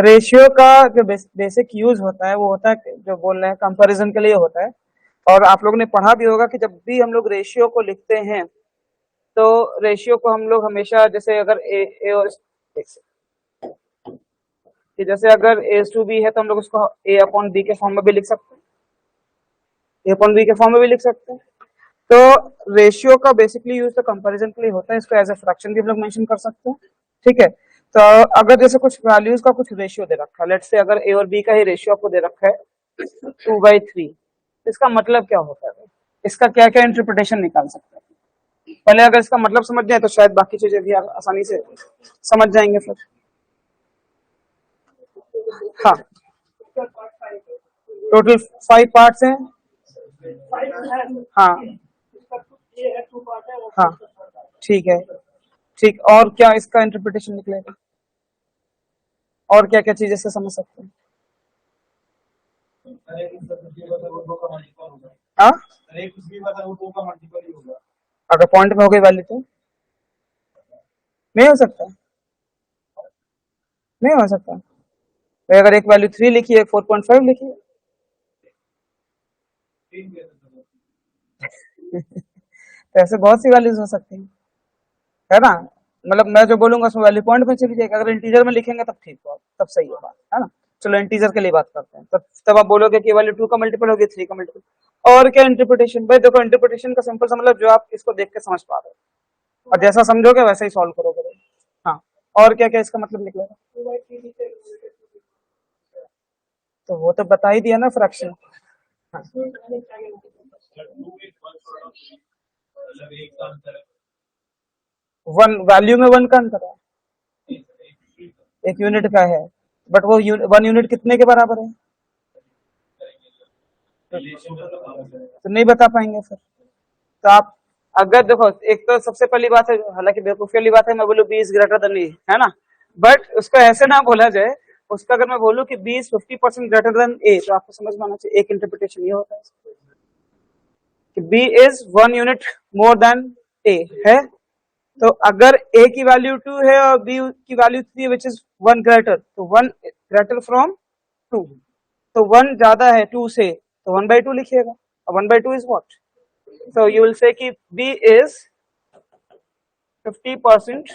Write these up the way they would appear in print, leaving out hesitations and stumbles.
Ratio का जो basic use होता है वो होता है, जो बोल रहे हैं, कंपैरिजन के लिए होता है। और आप लोगों ने पढ़ा भी होगा कि जब भी हम लोग रेशियो को लिखते हैं तो रेशियो को हम लोग हमेशा, जैसे अगर ए और कि जैसे अगर ए टू बी है तो हम लोग उसको ए अपॉन बी के फॉर्म में भी लिख सकते हैं, ए अपॉन बी के फॉर्म में भी लिख सकते हैं। तो रेशियो का बेसिकली यूज तो कंपैरिजन के लिए होता है, इसको एज ए फ्रैक्शन भी हम लोग मेंशन कर सकते हैं। ठीक है, तो अगर जैसे कुछ वैल्यूज का कुछ रेशियो दे रखा है, लेट्स से अगर ए और बी का ही रेशियो आपको दे रखा है 2/3, इसका मतलब क्या होता है, इसका क्या क्या इंटरप्रिटेशन निकाल सकते हैं। पहले अगर इसका मतलब समझ जाए तो शायद बाकी चीजें भी आप आसानी से समझ जाएंगे फिर। हाँ, टोटल 5 पार्ट्स हैं। हाँ हाँ, ठीक है, ठीक। और क्या इसका इंटरप्रिटेशन निकलेगा, और क्या क्या चीजें से समझ सकते हैं। हाँ, अगर पॉइंट में हो गई वैल्यू तो नहीं हो सकता, नहीं हो सकता। तो अगर एक वैल्यू 3 लिखी है, 4.5 लिखी है तो ऐसे बहुत सी वैल्यूज हो सकती है ना। मतलब मैं जो बोलूंगा उसमें वैल्यू पॉइंट में चली जाएगी, अगर इंटीजर में लिखेंगे तब ठीक हो, तब सही है बात, है ना। चलो इंटीजर के लिए बात करते हैं, तब आप बोलोगे कि वैल्यू 2 का मल्टीपल होगी, 3 का मल्टीपल। और क्या इंटरप्रिटेशन, भाई देखो इंटरप्रिटेशन का सिंपल सा मतलब जो आप इसको देख के समझ पा रहे हो और जैसा समझोगे वैसे ही सॉल्व करोगे। हाँ, और क्या क्या इसका मतलब निकलेगा, तो वो तो बता ही दिया ना, फ्रैक्शन। हाँ, वन वैल्यू में 1 का अंतर है, एक यूनिट का है, बट वो 1 यूनिट कितने के बराबर है, तो नहीं बता पाएंगे फिर। तो आप अगर देखो, एक तो सबसे पहली बात है, हालांकि बेवकूफी वाली बात है, मैं बोलूँ B is greater than A, है ना, बट उसको ऐसे ना बोला जाए। उसका अगर मैं बोलूँ कि बी इज 50% ग्रेटर देन ए, तो आपको समझ में आना चाहिए एक इंटरप्रिटेशन ये होता है कि B is 1 unit more than A है। तो अगर ए की वैल्यू 2 है और बी की वैल्यू 3 विच इज 1 ग्रेटर, तो 1 ग्रेटर फ्रॉम 2, तो 1 ज्यादा है 2 से, तो 1/2 लिखिएगा। और 1/2 is what, so you will say कि B is 50%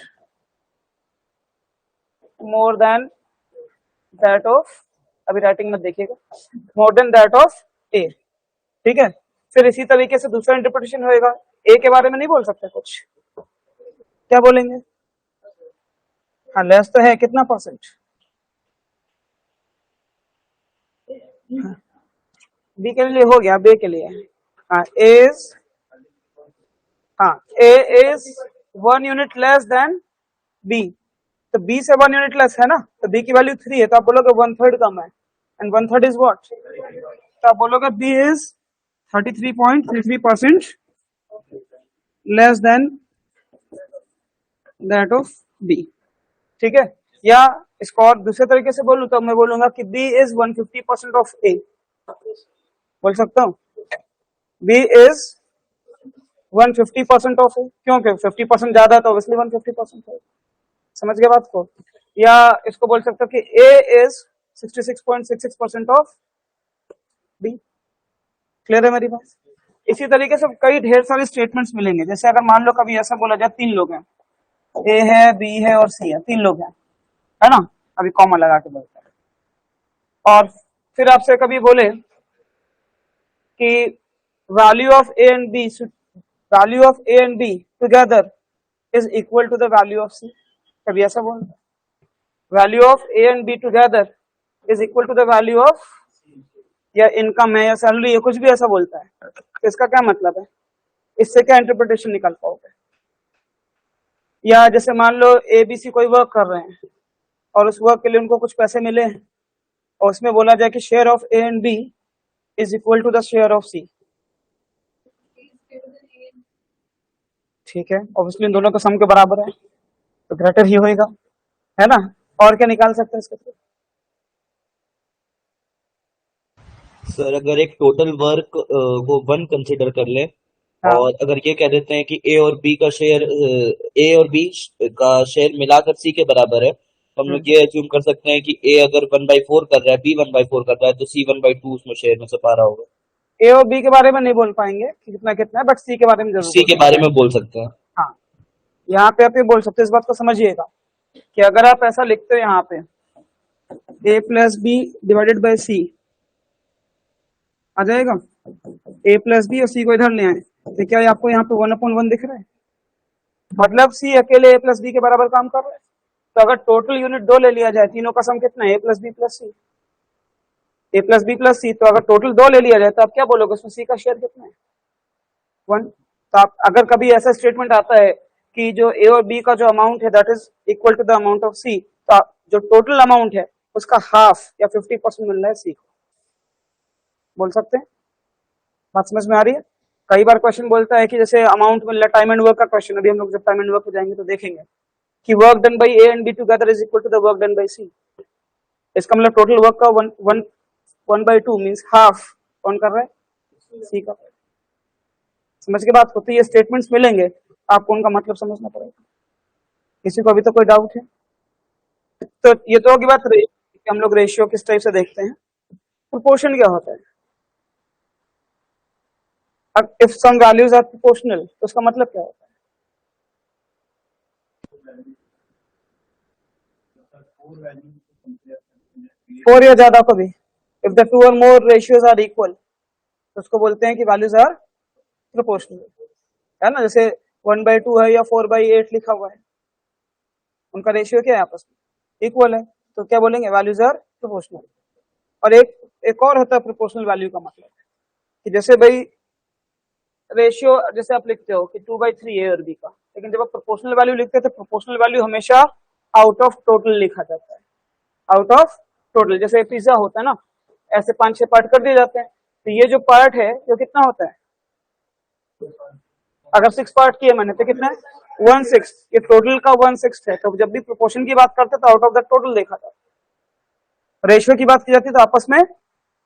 more than that of, अभी राइटिंग में देखिएगा, more than that of A। ठीक है, फिर इसी तरीके से दूसरा इंटरप्रिटेशन होएगा, A के बारे में नहीं बोल सकते कुछ, क्या बोलेंगे, हाँ लेस तो है, कितना परसेंट, हाँ, B के लिए हो गया, B के लिए हाँ is, हाँ A is 1 unit less than B, तो B से 1 यूनिट लेस है ना, तो B की वैल्यू 3 है, तो आप बोलोगे 1/3 कम है, एंड 1/3 इज व्हाट, तो आप बोलोगे B is 33.33% less than that of B। ठीक है, या इसको और दूसरे तरीके से बोलूं तो मैं बोलूंगा कि B इज 150% ऑफ A, बोल सकता हूँ B इज 150% ऑफ A, क्योंकि 50% ज्यादा है तो ऑब्वियसली 150% है, समझ गए बात को। या इसको बोल सकते हो कि A is 66.66% of B, clear है मेरी बात। इसी तरीके से कई ढेर सारे स्टेटमेंट्स मिलेंगे, जैसे अगर मान लो कभी ऐसा बोला जाए 3 लोग हैं, A है, B है और C है, 3 लोग हैं, है ना, अभी कॉमा लगा के बोलते हैं। और फिर आपसे कभी बोले कि value of A and B, value of A and B together is equal to the value of C, कभी ऐसा बोल, value of A and B together is equal to the value of, या इनकम है या salary है, कुछ भी ऐसा बोलता है, तो इसका क्या मतलब है, इससे क्या इंटरप्रिटेशन निकाल पाओगे। या जैसे मान लो ABC कोई वर्क कर रहे हैं और उस वर्क के लिए उनको कुछ पैसे मिले हैं, और उसमें बोला जाए कि share of A and B is equal to the share of C, ठीक है, ऑब्वियसली इन दोनों का सम के बराबर है, तो ग्रेटर ही होएगा, है ना। और क्या निकाल सकते हैं इसके थ्रू, सर अगर एक टोटल वर्क वो 1 कंसिडर कर ले, हाँ और अगर ये कह देते हैं कि ए और बी का शेयर, ए और बी का शेयर मिलाकर सी के बराबर है, तो हम लोग ये एज्यूम कर सकते हैं कि ए अगर 1/4 कर रहा है, बी 1/4 कर रहा है, तो सी 1/2 उसमें शेयर में से पा रहा होगा। ए और बी के बारे में नहीं बोल पाएंगे कि कितना कितना है, बट सी के बारे में जरूर सी बोल के पाएंगे। बारे में बोल सकते हैं। हाँ, यहाँ पे आप ये बोल सकते हैं, इस बात को समझिएगा कि अगर आप ऐसा लिखते हो यहाँ पे ए प्लस बी डिवाइडेड बाई सी आ जाएगा, ए प्लस बी और सी को इधर ले आए, तो क्या ये आपको यहाँ पे 1/1 दिख रहा है? मतलब सी अकेले ए प्लस बी के बराबर काम कर रहा है। तो अगर टोटल यूनिट 2 ले लिया जाए, तीनों का सम कितना है, A plus B plus C, A plus B plus सी, तो अगर टोटल 2 ले लिया जाए तो आप क्या बोलोगे, उसमें सी का शेयर कितना है, 1। तो आप अगर कभी ऐसा स्टेटमेंट आता है कि जो ए और बी का जो अमाउंट है that is equal to the amount of C, तो जो टोटल अमाउंट है उसका हाफ या 50% मिल रहा है सी को, बोल सकते हैं। बात समझ में आ रही है? कई बार क्वेश्चन बोलता है कि जैसे अमाउंट मिल रहा है, टाइम एंड वर्क का क्वेश्चन, अभी हम लोग जब टाइम एंड वर्क पे जाएंगे तो देखेंगे कि work done by A and B together is equal to the work done by C. इसका मतलब टोटल वर्क का 1/2 मींस हाफ कौन कर रहा है, सी का। समझ के बात होती है, स्टेटमेंट्स मिलेंगे आपको, उनका मतलब समझना पड़ेगा। किसी को अभी तो कोई डाउट है? तो ये तो होगी बात रही कि हम लोग रेशियो किस टाइप से देखते हैं। प्रोपोर्शन क्या होता है? अब if some values are proportional तो उसका मतलब क्या होता है? 4 या ज्यादा को भी, इफ द 2 और मोर रेशियोज आर इक्वल तो उसको बोलते हैं कि वैल्यूज आर प्रोपोर्शनल, है ना। जैसे 1/2 है या 4/8 लिखा हुआ है, उनका रेशियो क्या है, आपस में इक्वल है, तो क्या बोलेंगे, वैल्यूज आर प्रोपोर्शनल। और एक और होता है प्रोपोर्शनल वैल्यू का मतलब कि जैसे भाई रेशियो जैसे आप लिखते हो कि 2/3 ए और बी का, लेकिन जब आप प्रोपोर्शनल वैल्यू लिखते हैं तो प्रोपोर्शनल वैल्यू हमेशा आउट ऑफ टोटल लिखा जाता है, आउट ऑफ टोटल। जैसे पिज्जा होता है ना, ऐसे 5-6 पार्ट कर दिए जाते हैं, तो ये जो पार्ट है वो कितना होता है, अगर 6 पार्ट किए मैंने तो कितना है 1/6, ये टोटल का 1/6 है। तो जब भी प्रोपोर्शन की बात करते हैं तो आउट ऑफ द टोटल देखा जाता है। रेशियो की बात की जाती है तो आपस में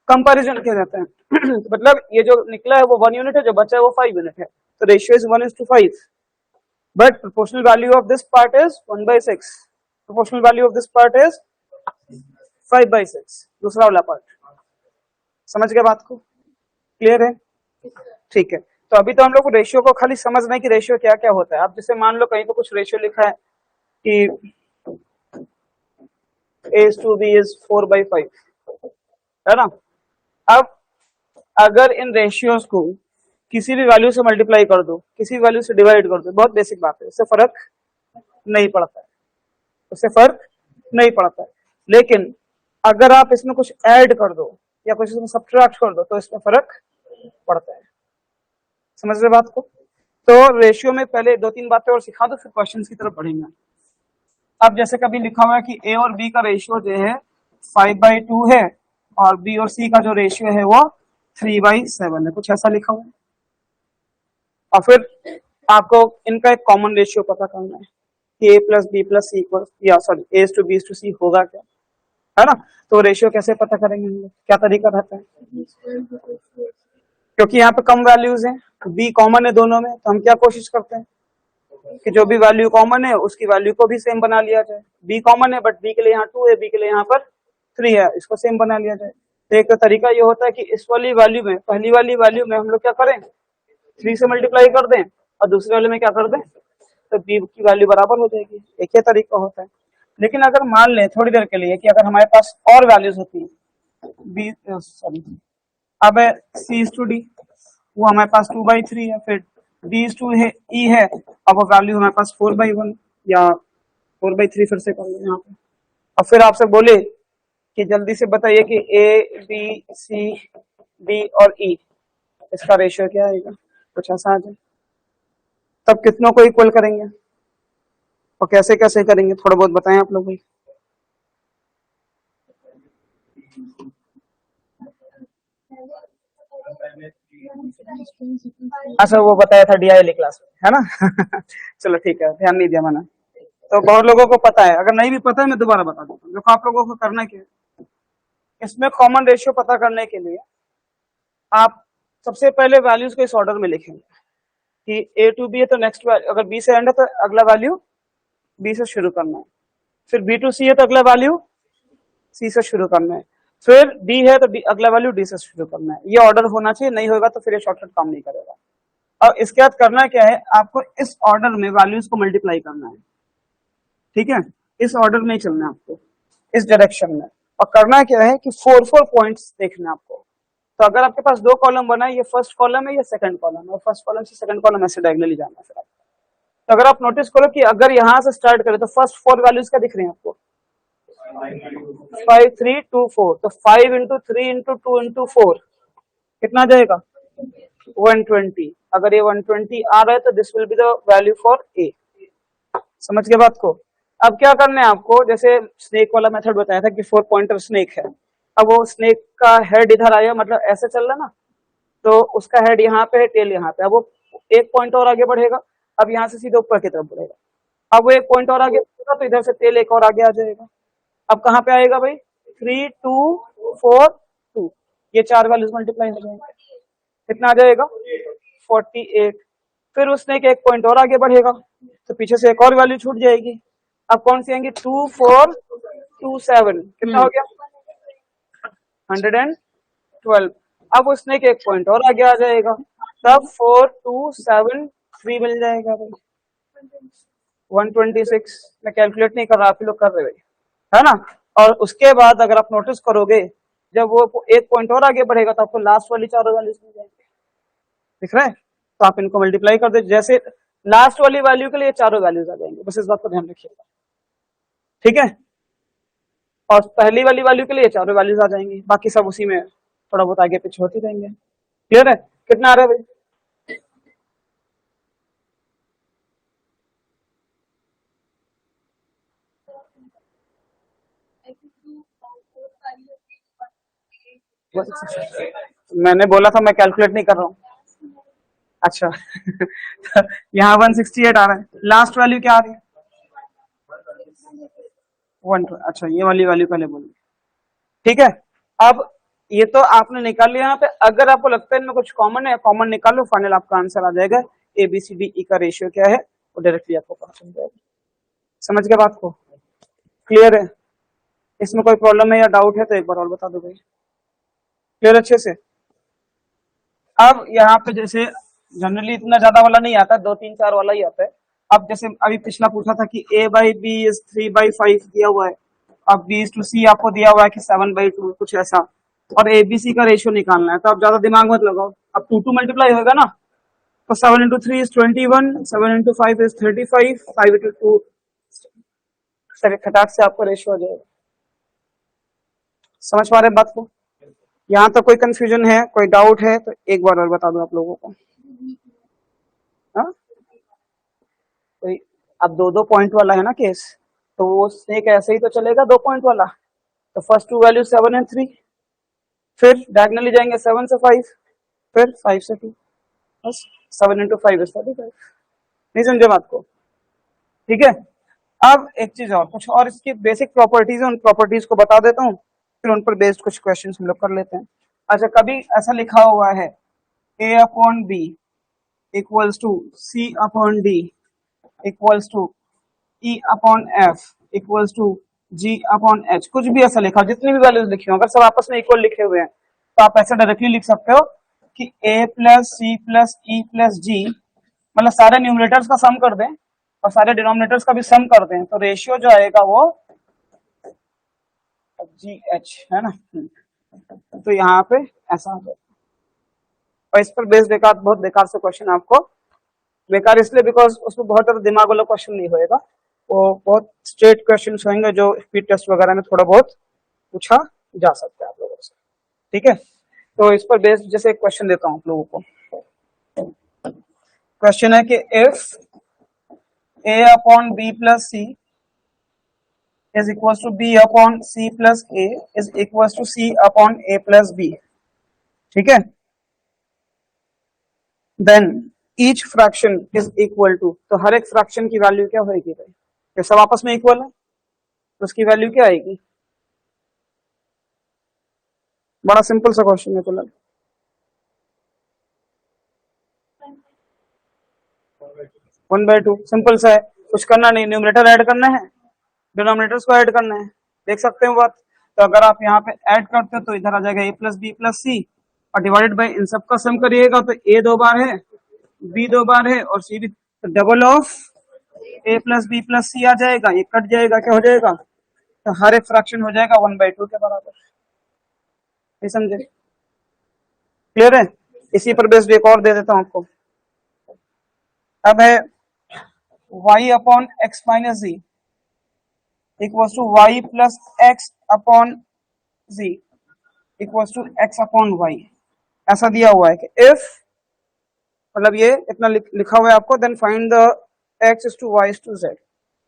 कंपैरिजन किया जाता है। तो मतलब ये जो निकला है वो 1 यूनिट है, जो बचा है वो 5 यूनिट है, तो ratio is 1:5। But proportional value of this part is 1/6, proportional value of this part is 5/6, दूसरा वाला पार्ट। समझ गए बात को, क्लियर है? ठीक है, तो अभी तो हम लोग रेशियो को खाली समझना है कि रेशियो क्या क्या होता है। आप जैसे मान लो कहीं पे कुछ रेशियो लिखा है कि A/B is 4/5, है ना। अब अगर इन रेशियोज को किसी भी वैल्यू से मल्टीप्लाई कर दो, किसी भी वैल्यू से डिवाइड कर दो, बहुत बेसिक बात है, उससे फर्क नहीं पड़ता है, उससे फर्क नहीं पड़ता है। लेकिन अगर आप इसमें कुछ ऐड कर दो या कुछ इसमें सब्ट्रैक्ट कर दो तो इसमें फर्क पड़ता है। समझ रहे बात को? तो रेशियो में पहले 2-3 बातें और सिखा दो, फिर क्वेश्चंस की तरफ बढ़ेंगे। अब जैसे कभी लिखा हुआ है कि ए और बी का रेशियो जो है 5/2 है और बी और सी का जो रेशियो है वो 3/7 है, कुछ ऐसा लिखा हुआ है। और फिर आपको इनका एक कॉमन रेशियो पता करना है कि A plus B plus C equal, या sorry A to B to C होगा क्या, है ना। तो रेशियो कैसे पता करेंगे हम लोग, क्या तरीका रहता है? क्योंकि यहाँ पे कम वैल्यूज हैं, बी कॉमन है दोनों में, तो हम क्या कोशिश करते हैं कि जो भी वैल्यू कॉमन है उसकी वैल्यू को भी सेम बना लिया जाए। बी कॉमन है बट बी के लिए यहाँ 2 है, बी के लिए यहाँ पर 3 है, इसको सेम बना लिया जाए। तो एक तरीका ये होता है कि इस वाली वैल्यू में, पहली वाली वैल्यू में हम लोग क्या करें, 3 से मल्टीप्लाई कर दें, और दूसरे वाले में क्या कर दें, तो बी की वैल्यू बराबर हो जाएगी। एक ही तरीका होता है। लेकिन अगर मान लें थोड़ी देर के लिए कि अगर हमारे पास और वैल्यूज होती है, बी सॉरी अब सी इज टू डी, वो हमारे पास 2/3 है, फिर डी इज टू है ई है, अब वो वैल्यू हमारे पास 4/1 या 4/3 फिर से कर लो यहाँ पे। और फिर आपसे बोले कि जल्दी से बताइए कि ए बी सी डी और ई इसका रेशियो क्या आएगा, कुछ ऐसा आ जाए। तब कितनों को इक्वल करेंगे और कैसे कैसे करेंगे, थोड़ा बहुत बताएं आप लोग भाई। अच्छा वो बताया था डीआई क्लास में, है ना। चलो ठीक है, ध्यान नहीं दिया मैंने। तो बहुत लोगों को पता है, अगर नहीं भी पता है मैं दोबारा बता देता हूँ। देखो आप लोगों को करना क्या है, इसमें कॉमन रेशियो पता करने के लिए आप सबसे पहले वैल्यूज को इस ऑर्डर में लिखेंगे कि ए टू बी है तो नेक्स्ट वैल्यू, अगर बी से एंड है तो अगला वैल्यू बी से शुरू करना है। फिर बी टू सी है तो अगला वैल्यू सी से शुरू करना है, फिर डी है तो अगला वैल्यू डी से शुरू करना है। ये ऑर्डर होना चाहिए, नहीं होगा तो फिर ये शॉर्टकट काम नहीं करेगा। अब इसके बाद करना क्या है, आपको इस ऑर्डर में वैल्यूज को मल्टीप्लाई करना है, ठीक है, इस ऑर्डर में ही चलना है आपको, इस डायरेक्शन में। और करना क्या है कि 4 पॉइंट्स देखना है आपको। तो अगर आपके पास 2 कॉलम बना है, ये फर्स्ट कॉलम है, ये सेकंड कॉलम है, फर्स्ट कॉलम से सेकंड कॉलम ऐसे डायगोनली जाना है। फिर आप तो अगर आप नोटिस करो कि अगर यहां से स्टार्ट करें तो फर्स्ट 4 वैल्यूज क्या दिख रही हैं आपको, 5 3 2 4, तो 5 इंटू 3 इंटू 2 इंटू 4 कितना आ जाएगा, 120। अगर ये 120 आ रहा है तो this will be the value for a. समझ के बात को। अब क्या करना है आपको, जैसे स्नेक वाला मेथड बताया था कि 4 पॉइंटर स्नेक है। अब वो स्नेक का हेड इधर आया, मतलब ऐसे चल रहा ना, तो उसका हेड यहाँ पे है, टेल यहाँ पे। अब वो 1 पॉइंट और आगे बढ़ेगा, अब यहाँ से सीधे ऊपर की तरफ बढ़ेगा। अब वो 1 पॉइंट और आगे बढ़ेगा तो इधर से टेल एक और आगे आ जाएगा। अब कहाँ पे आएगा भाई, 3 2 4 2, ये 4 वैल्यूज मल्टीप्लाई हो जाएंगे, कितना आ जाएगा 48। फिर उसने एक पॉइंट और आगे बढ़ेगा तो पीछे से एक और वैल्यू छूट जाएगी। अब कौन सी आएंगी, 2 4 2 7, कितना हो गया 112। अब उसने एक पॉइंट और आगे आ जाएगा, तब 4 2 7 3 मिल जाएगा भाई 126। मैं कैलकुलेट नहीं कर रहा, आप ही लोग कर रहे भाई, है ना। और उसके बाद अगर आप नोटिस करोगे, जब वो 1 पॉइंट और आगे बढ़ेगा तो आपको लास्ट वाली 4 वैल्यूज मिल जाएंगे, दिख रहा है। तो आप इनको मल्टीप्लाई कर दे, जैसे लास्ट वाली वैल्यू के लिए 4 वैल्यूज आ जाएंगे, बस इस बात को ध्यान रखिएगा, ठीक है। और पहली वाली वैल्यू के लिए 4 वैल्यूज आ जाएंगी, बाकी सब उसी में थोड़ा बहुत आगे पीछे होती रहेंगे। क्लियर है, कितना आ रहा है भाई, मैंने बोला था मैं कैलकुलेट नहीं कर रहा हूँ। अच्छा यहाँ 168 आ रहा है, लास्ट वैल्यू क्या आ रही है 1। अच्छा ये वाली वैल्यू पहले बोली, ठीक है। अब ये तो आपने निकाल लिया यहाँ पे। अगर आपको लगता है इनमें कुछ कॉमन है, कॉमन निकाल लो, फाइनल आपका आंसर आ जाएगा। A B C D E का रेशियो क्या है वो डायरेक्टली आपको पता चल जाएगा। समझ के बात को, क्लियर है। इसमें कोई प्रॉब्लम है या डाउट है तो एक बार और बता दो भाई, क्लियर अच्छे से। अब यहाँ पे जैसे जनरली इतना ज्यादा वाला नहीं आता, 2 3 4 वाला ही आता है। अब जैसे अभी पिछला पूछा था कि a बाई बी इज 3/5 दिया हुआ है, अब b टू c आपको दिया हुआ है कि 7/2 कुछ ऐसा, और ए बी सी का रेशियो निकालना है। तो आप ज्यादा दिमाग मत लगाओ, अब 2 2 मल्टीप्लाई होगा ना, तो 7 into 3 is 21, 7 into 5 is 35, 5 into 2 खटाक से आपका रेशियो आ जाएगा। समझ पा रहे हैं बात को, यहाँ तक कोई कंफ्यूजन है, कोई डाउट है तो एक बार और बता दो आप लोगों को। हाँ कोई, अब 2 पॉइंट वाला है ना केस, तो वो स्नेक ऐसे ही तो चलेगा 2 पॉइंट वाला। तो फर्स्ट 2 वैल्यू 7 एंड 3, फिर डायगोनली जाएंगे 7 से 5, फिर 5 से 2, बस 7 इंटू 5 इज 35। नहीं समझे बात को, ठीक है। अब एक चीज और, कुछ और इसकी बेसिक प्रॉपर्टीज है, उन प्रॉपर्टीज को बता देता हूँ, फिर उन पर बेस्ड कुछ क्वेश्चन हम लोग कर लेते हैं। अच्छा, कभी ऐसा लिखा हुआ है a upon B equals to c upon d equals to e upon f equals to g upon h, कुछ भी ऐसा लिखा, जितनी भी वैल्यूज लिखी हो, अगर सब आपस में इक्वल लिखे हुए हैं तो आप ऐसा डायरेक्टली लिख सकते हो कि a plus C plus E plus G, मतलब सारे न्यूमरेटर्स का सम कर दें और सारे डिनोमिनेटर्स का भी सम कर दें, तो रेशियो जो आएगा वो जी एच है ना। तो यहाँ पे ऐसा आ जाएगा। और इस पर बेस्ड बेकार, बहुत बेकार से क्वेश्चन आपको, बेकार इसलिए बिकॉज उसमें बहुत ज्यादा दिमाग वाला क्वेश्चन नहीं होएगा, वो बहुत स्ट्रेट क्वेश्चन होंगे जो स्पीड टेस्ट वगैरह में थोड़ा बहुत पूछा जा सकता है आप लोगों से, ठीक है। तो इस पर बेस्ड जैसे एक क्वेश्चन देता हूँ आप लोगों को। क्वेश्चन है कि if a upon b plus C is equals to b upon c plus a is equals to c upon a plus b, ठीक है। Then each fraction is equal to, तो हर एक फ्रैक्शन की वैल्यू क्या होगी भाई, ये सब आपस में इक्वल है तो उसकी वैल्यू क्या आएगी। बड़ा सिंपल सा क्वेश्चन है फिलहाल, वन बाई टू, सिंपल सा है, कुछ करना नहीं, न्यूमरेटर ऐड करना है डिनोमिनेटर्स को ऐड करना है, देख सकते हो बात। तो अगर आप यहाँ पे ऐड करते हो तो इधर आ जाएगा a प्लस बी प्लस सी, और डिवाइडेड बाई इन सब का सम करिएगा तो a 2 बार है, b 2 बार है और c भी, तो double of a plus B plus C आ जाएगा, ये कट जाएगा, क्या हो जाएगा, तो हर एक फ्रैक्शन हो जाएगा 1/2 के बराबर। ये समझे, क्लियर है। इसी पर बेस्ड एक और दे देता हूं आपको। अब है y upon X minus G equals to y plus X upon z equals to x upon y। ऐसा दिया हुआ है कि इफ, मतलब ये इतना लिखा हुआ है आपको, then find the x is to y is to z।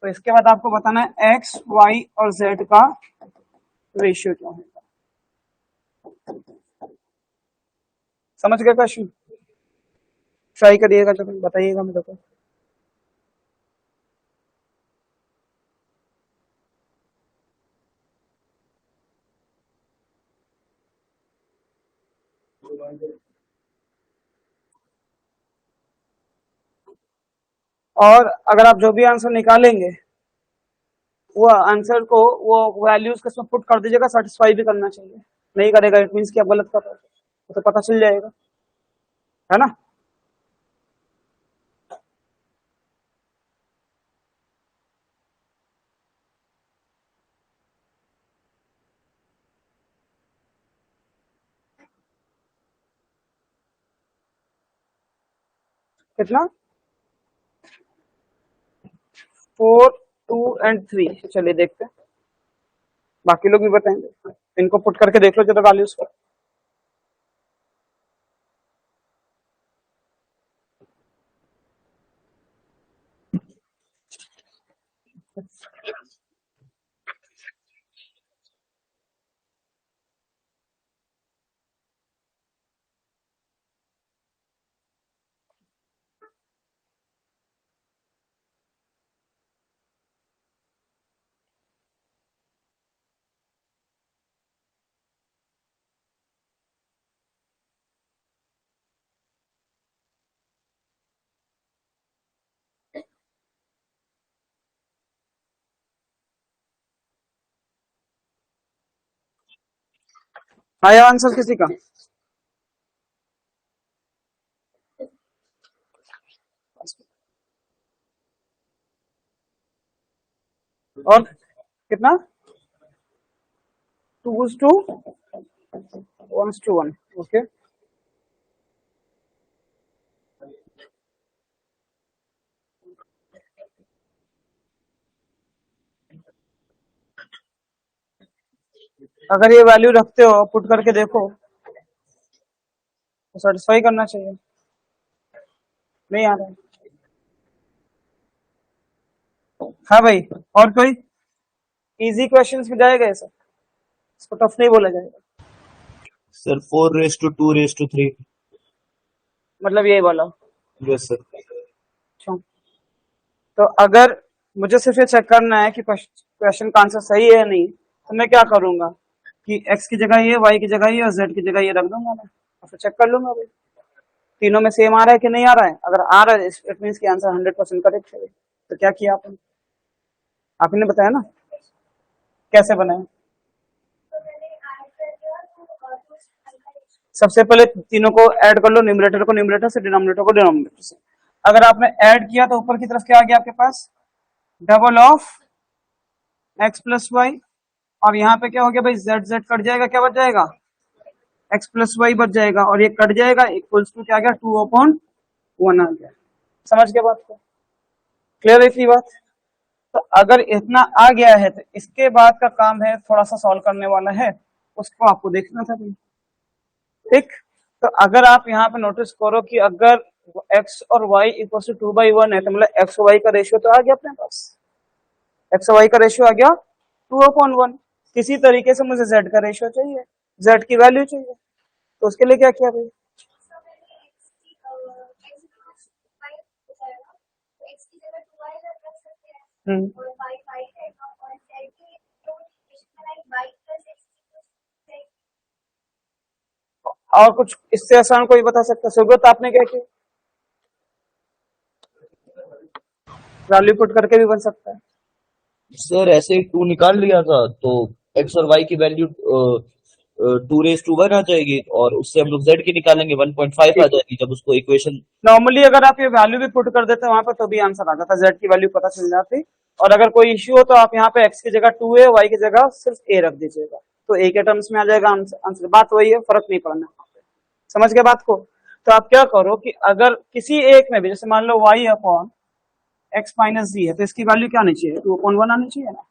तो इसके बाद आपको बताना है x y और z का रेशियो क्या है। समझ गए क्वेश्चन, ट्राई करिएगा, जब बताइएगा मेरे को। और अगर आप जो भी आंसर निकालेंगे वो आंसर को, वो वैल्यूज के उसमें पुट कर दीजिएगा, सेटिस्फाई भी करना चाहिए। नहीं करेगा इट मीन्स कि आप गलत कर रहे हो, तो पता चल जाएगा, है ना। कितना, 4 2 एंड 3। चलिए देखते हैं, बाकी लोग भी बताएंगे, इनको पुट करके देख लो जरा वैल्यूज को। आया आंसर किसी का? और कितना, 2:1:1, ओके। अगर ये वैल्यू रखते हो, पुट करके देखो, तो सेटिस्फाई करना चाहिए। नहीं आ रहा है, हाँ भाई। और कोई इजी क्वेश्चंस में जाएगा ऐसा, इसको टफ नहीं बोला जाएगा। सर 4:2:3। मतलब यही वाला। Yes sir. अच्छा, तो अगर मुझे सिर्फ ये चेक करना है कि क्वेश्चन का आंसर सही है या नहीं, तो मैं क्या करूंगा कि x की जगह ये, y की जगह ये और z की जगह ये रख दूंगा मैं, और फिर चेक कर लूंगा भाई तीनों में सेम आ रहा है कि नहीं आ रहा है। अगर आ रहा है इट मीन्स कि आंसर 100% करेक्ट है। तो क्या किया आपने, आपने बताया ना कैसे बनाया। सबसे पहले तीनों को ऐड कर लो, न्यूमरेटर को न्यूमरेटर से, डिनोमिनेटर को डिनोमिनेटर से। अगर आपने ऐड किया तो ऊपर की तरफ क्या आ गया आपके पास, double of x plus Y, और यहाँ पे क्या हो गया भाई, z z कट जाएगा, क्या बच जाएगा, x प्लस वाई बच जाएगा, और ये कट जाएगा, इक्वल्स टू क्या आ गया, 2/1 आ गया। समझ गया बात को, क्लियर है इतनी बात। तो अगर इतना आ गया है तो इसके बाद का काम है थोड़ा सा सॉल्व करने वाला है, उसको आपको देखना था भाई, ठीक। तो अगर आप यहाँ पे नोटिस करो कि अगर x और y इक्वल टू 2/1 है, तो मतलब x और y का रेशियो तो आ गया अपने पास, x और y का रेशियो आ गया 2/1। किसी तरीके से मुझे z का रेशियो चाहिए, z की वैल्यू चाहिए, तो उसके लिए क्या किया भाई, हम्म, और कुछ इससे आसान कोई बता सकता, सुब्रत आपने क्या किया, वैल्यू पुट करके भी बन सकता है। सर ऐसे 2 निकाल लिया था तो x और y की वैल्यू 2 raised to 1 आ जाएगी और उससे हम लोग z की निकालेंगे 1.5 आ ठीक है, जाएगी जब उसको इक्वेशन। नॉर्मली अगर आप ये वैल्यू भी पुट कर देते वहां पर तो भी आंसर आ जाता, जेड की वैल्यू पता चल जाती। और अगर कोई इश्यू हो तो आप यहाँ पे एक्स की जगह 2a, वाई की जगह सिर्फ ए रख दीजिएगा, तो ए के टर्म्स में आ जाएगा आंसर। बात वही है, फर्क नहीं पड़ना। समझ गए बात को? तो आप क्या करो कि अगर किसी एक में भी, जैसे मान लो y अपॉन एक्स माइनस जी है, तो इसकी वैल्यू क्या आनी चाहिए? 2/1 आनी चाहिए ना।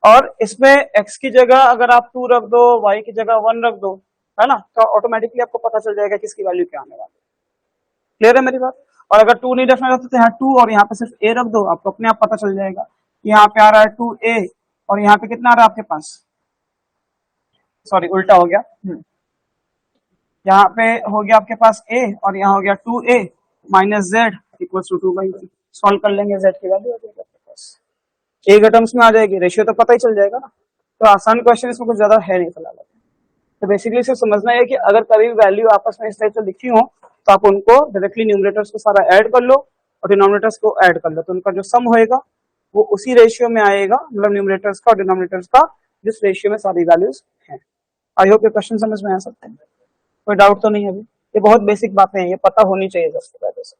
और इसमें x की जगह अगर आप 2 रख दो, y की जगह 1 रख दो, है ना, तो ऑटोमेटिकली आपको पता चल जाएगा कि इसकी वैल्यू क्या आने वाली है। क्लियर है मेरी बात? और अगर 2 नहीं रखना चाहते तो यहाँ 2 और यहाँ पे सिर्फ a रख दो, आपको अपने आप पता चल जाएगा। यहाँ पे आ रहा है 2a और यहाँ पे कितना आ रहा है आपके पास, सॉरी उल्टा हो गया, यहाँ पे हो गया आपके पास a और यहाँ हो गया 2a minus Z equal to 2/3। Solve कर लेंगे, z की वैल्यू हो जाएगी आपके पास, ए के टर्म्स में आ जाएगी, रेशियो तो पता ही चल जाएगा ना। तो आसान क्वेश्चन, इसमें कुछ ज्यादा है नहीं फिलहाल। तो बेसिकली सिर्फ समझना है कि अगर कभी वैल्यू आपस में इस टाइप से लिखी हो तो आप उनको डायरेक्टली न्यूमरेटर्स को सारा ऐड कर लो और डिनोमिनेटर्स को ऐड कर लो, तो उनका जो सम होएगा वो उसी रेशियो में आएगा, मतलब न्यूमरेटर्स का और डिनोमिनेटर्स का, जिस रेशियो में सारी वैल्यूज हैं। आई होप ये क्वेश्चन समझ में आ सकते हैं, कोई डाउट तो नहीं है अभी? ये बहुत बेसिक बातें हैं, ये पता होनी चाहिए सबसे पहले से।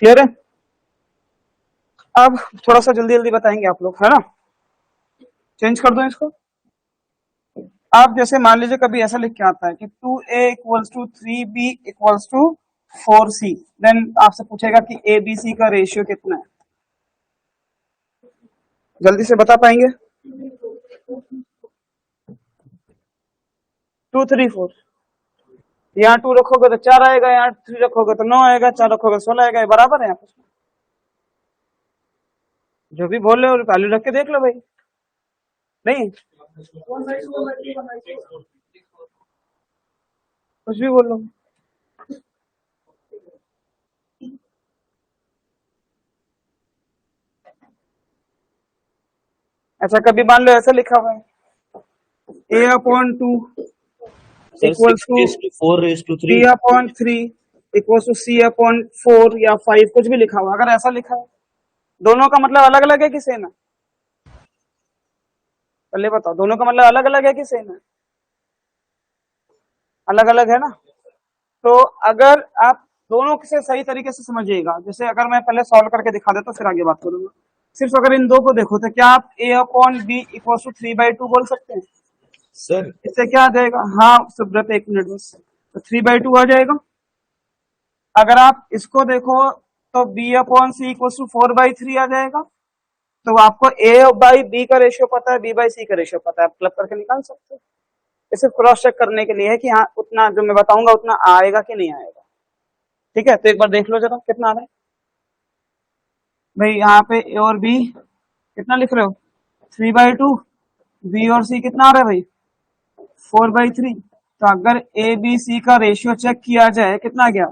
क्लियर है? अब थोड़ा सा जल्दी जल्दी बताएंगे आप लोग, है ना। चेंज कर दो इसको। आप जैसे मान लीजिए कभी ऐसा लिख के आता है कि 2a equals to 3b equals to 4c, then आपसे पूछेगा कि a b c का रेशियो कितना है, जल्दी से बता पाएंगे? 2 3 4, यहाँ 2 रखोगे तो 4 आएगा, यहाँ 3 रखोगे तो 9 आएगा, 4 रखोगे 16 आएगा, ये बराबर है आपस में। जो भी बोल रहे हो वैल्यू रख के देख लो भाई। नहीं, कुछ भी बोल लो। ऐसा कभी मान लो ऐसा लिखा हुआ है a upon 2 sir equals 6 to raised to 4 raised to 3। b upon 3 equals to c upon 4 या 5, कुछ भी लिखा हुआ, अगर ऐसा लिखा है, दोनों का मतलब अलग अलग है कि सेम है? पहले बताओ, दोनों का मतलब अलग अलग है कि सेम है? अलग अलग है ना। तो अगर आप दोनों से सही तरीके से समझिएगा, जैसे अगर मैं पहले सॉल्व करके दिखा देता फिर आगे बात करूंगा। सिर्फ अगर इन दो को देखो तो क्या आप a upon B equal to 3/2 बोल सकते हैं? सर इससे क्या आ जाएगा? हाँ सुब्रत, एक मिनट बस, तो 3/2 आ जाएगा। अगर आप इसको देखो तो b upon C equal to 4/3 आ जाएगा। तो आपको a बाई बी का रेशियो पता है, b बाई सी का रेशियो पता है, आप क्लब करके निकाल सकते हो। ये सिर्फ क्रॉस चेक करने के लिए है कि हाँ उतना जो मैं बताऊंगा उतना आएगा कि नहीं आएगा। ठीक है, तो एक बार देख लो जरा कितना आ रहा है भाई। यहाँ पे ए और बी कितना लिख रहे हो? 3/2। बी और सी कितना आ रहा है भाई? 4/3। तो अगर ए बी सी का रेशियो चेक किया जाए कितना गया?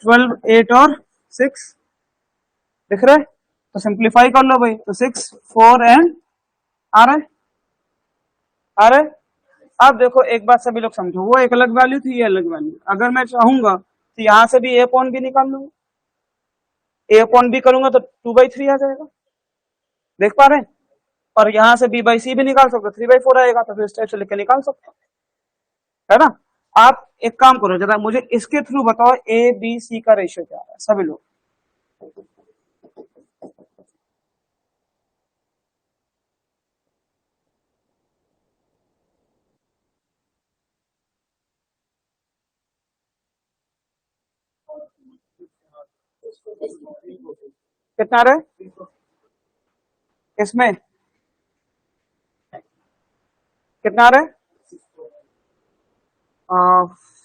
12, 8 और 6 दिख रहा है, तो सिंप्लीफाई कर लो भाई, तो 6 4 एंड आ रहा है, आ रहा है। अब देखो एक बात सभी लोग समझो, वो एक अलग वैल्यू थी, ये अलग वैल्यू। अगर मैं चाहूंगा तो यहाँ से भी ए अपॉन बी निकाल लूंगा, ए अपॉन बी करूंगा तो 2/3 आ जाएगा, देख पा रहे हैं। और यहाँ से बी बाई सी भी निकाल सकते हो, 3/4 आएगा, तो फिर इस टाइप से लिख के निकाल सकते हो, है ना। आप एक काम करो जरा, मुझे इसके थ्रू बताओ ए बी सी का रेशियो क्या है सभी लोग। कितना रहे इसमें, कितना रहे?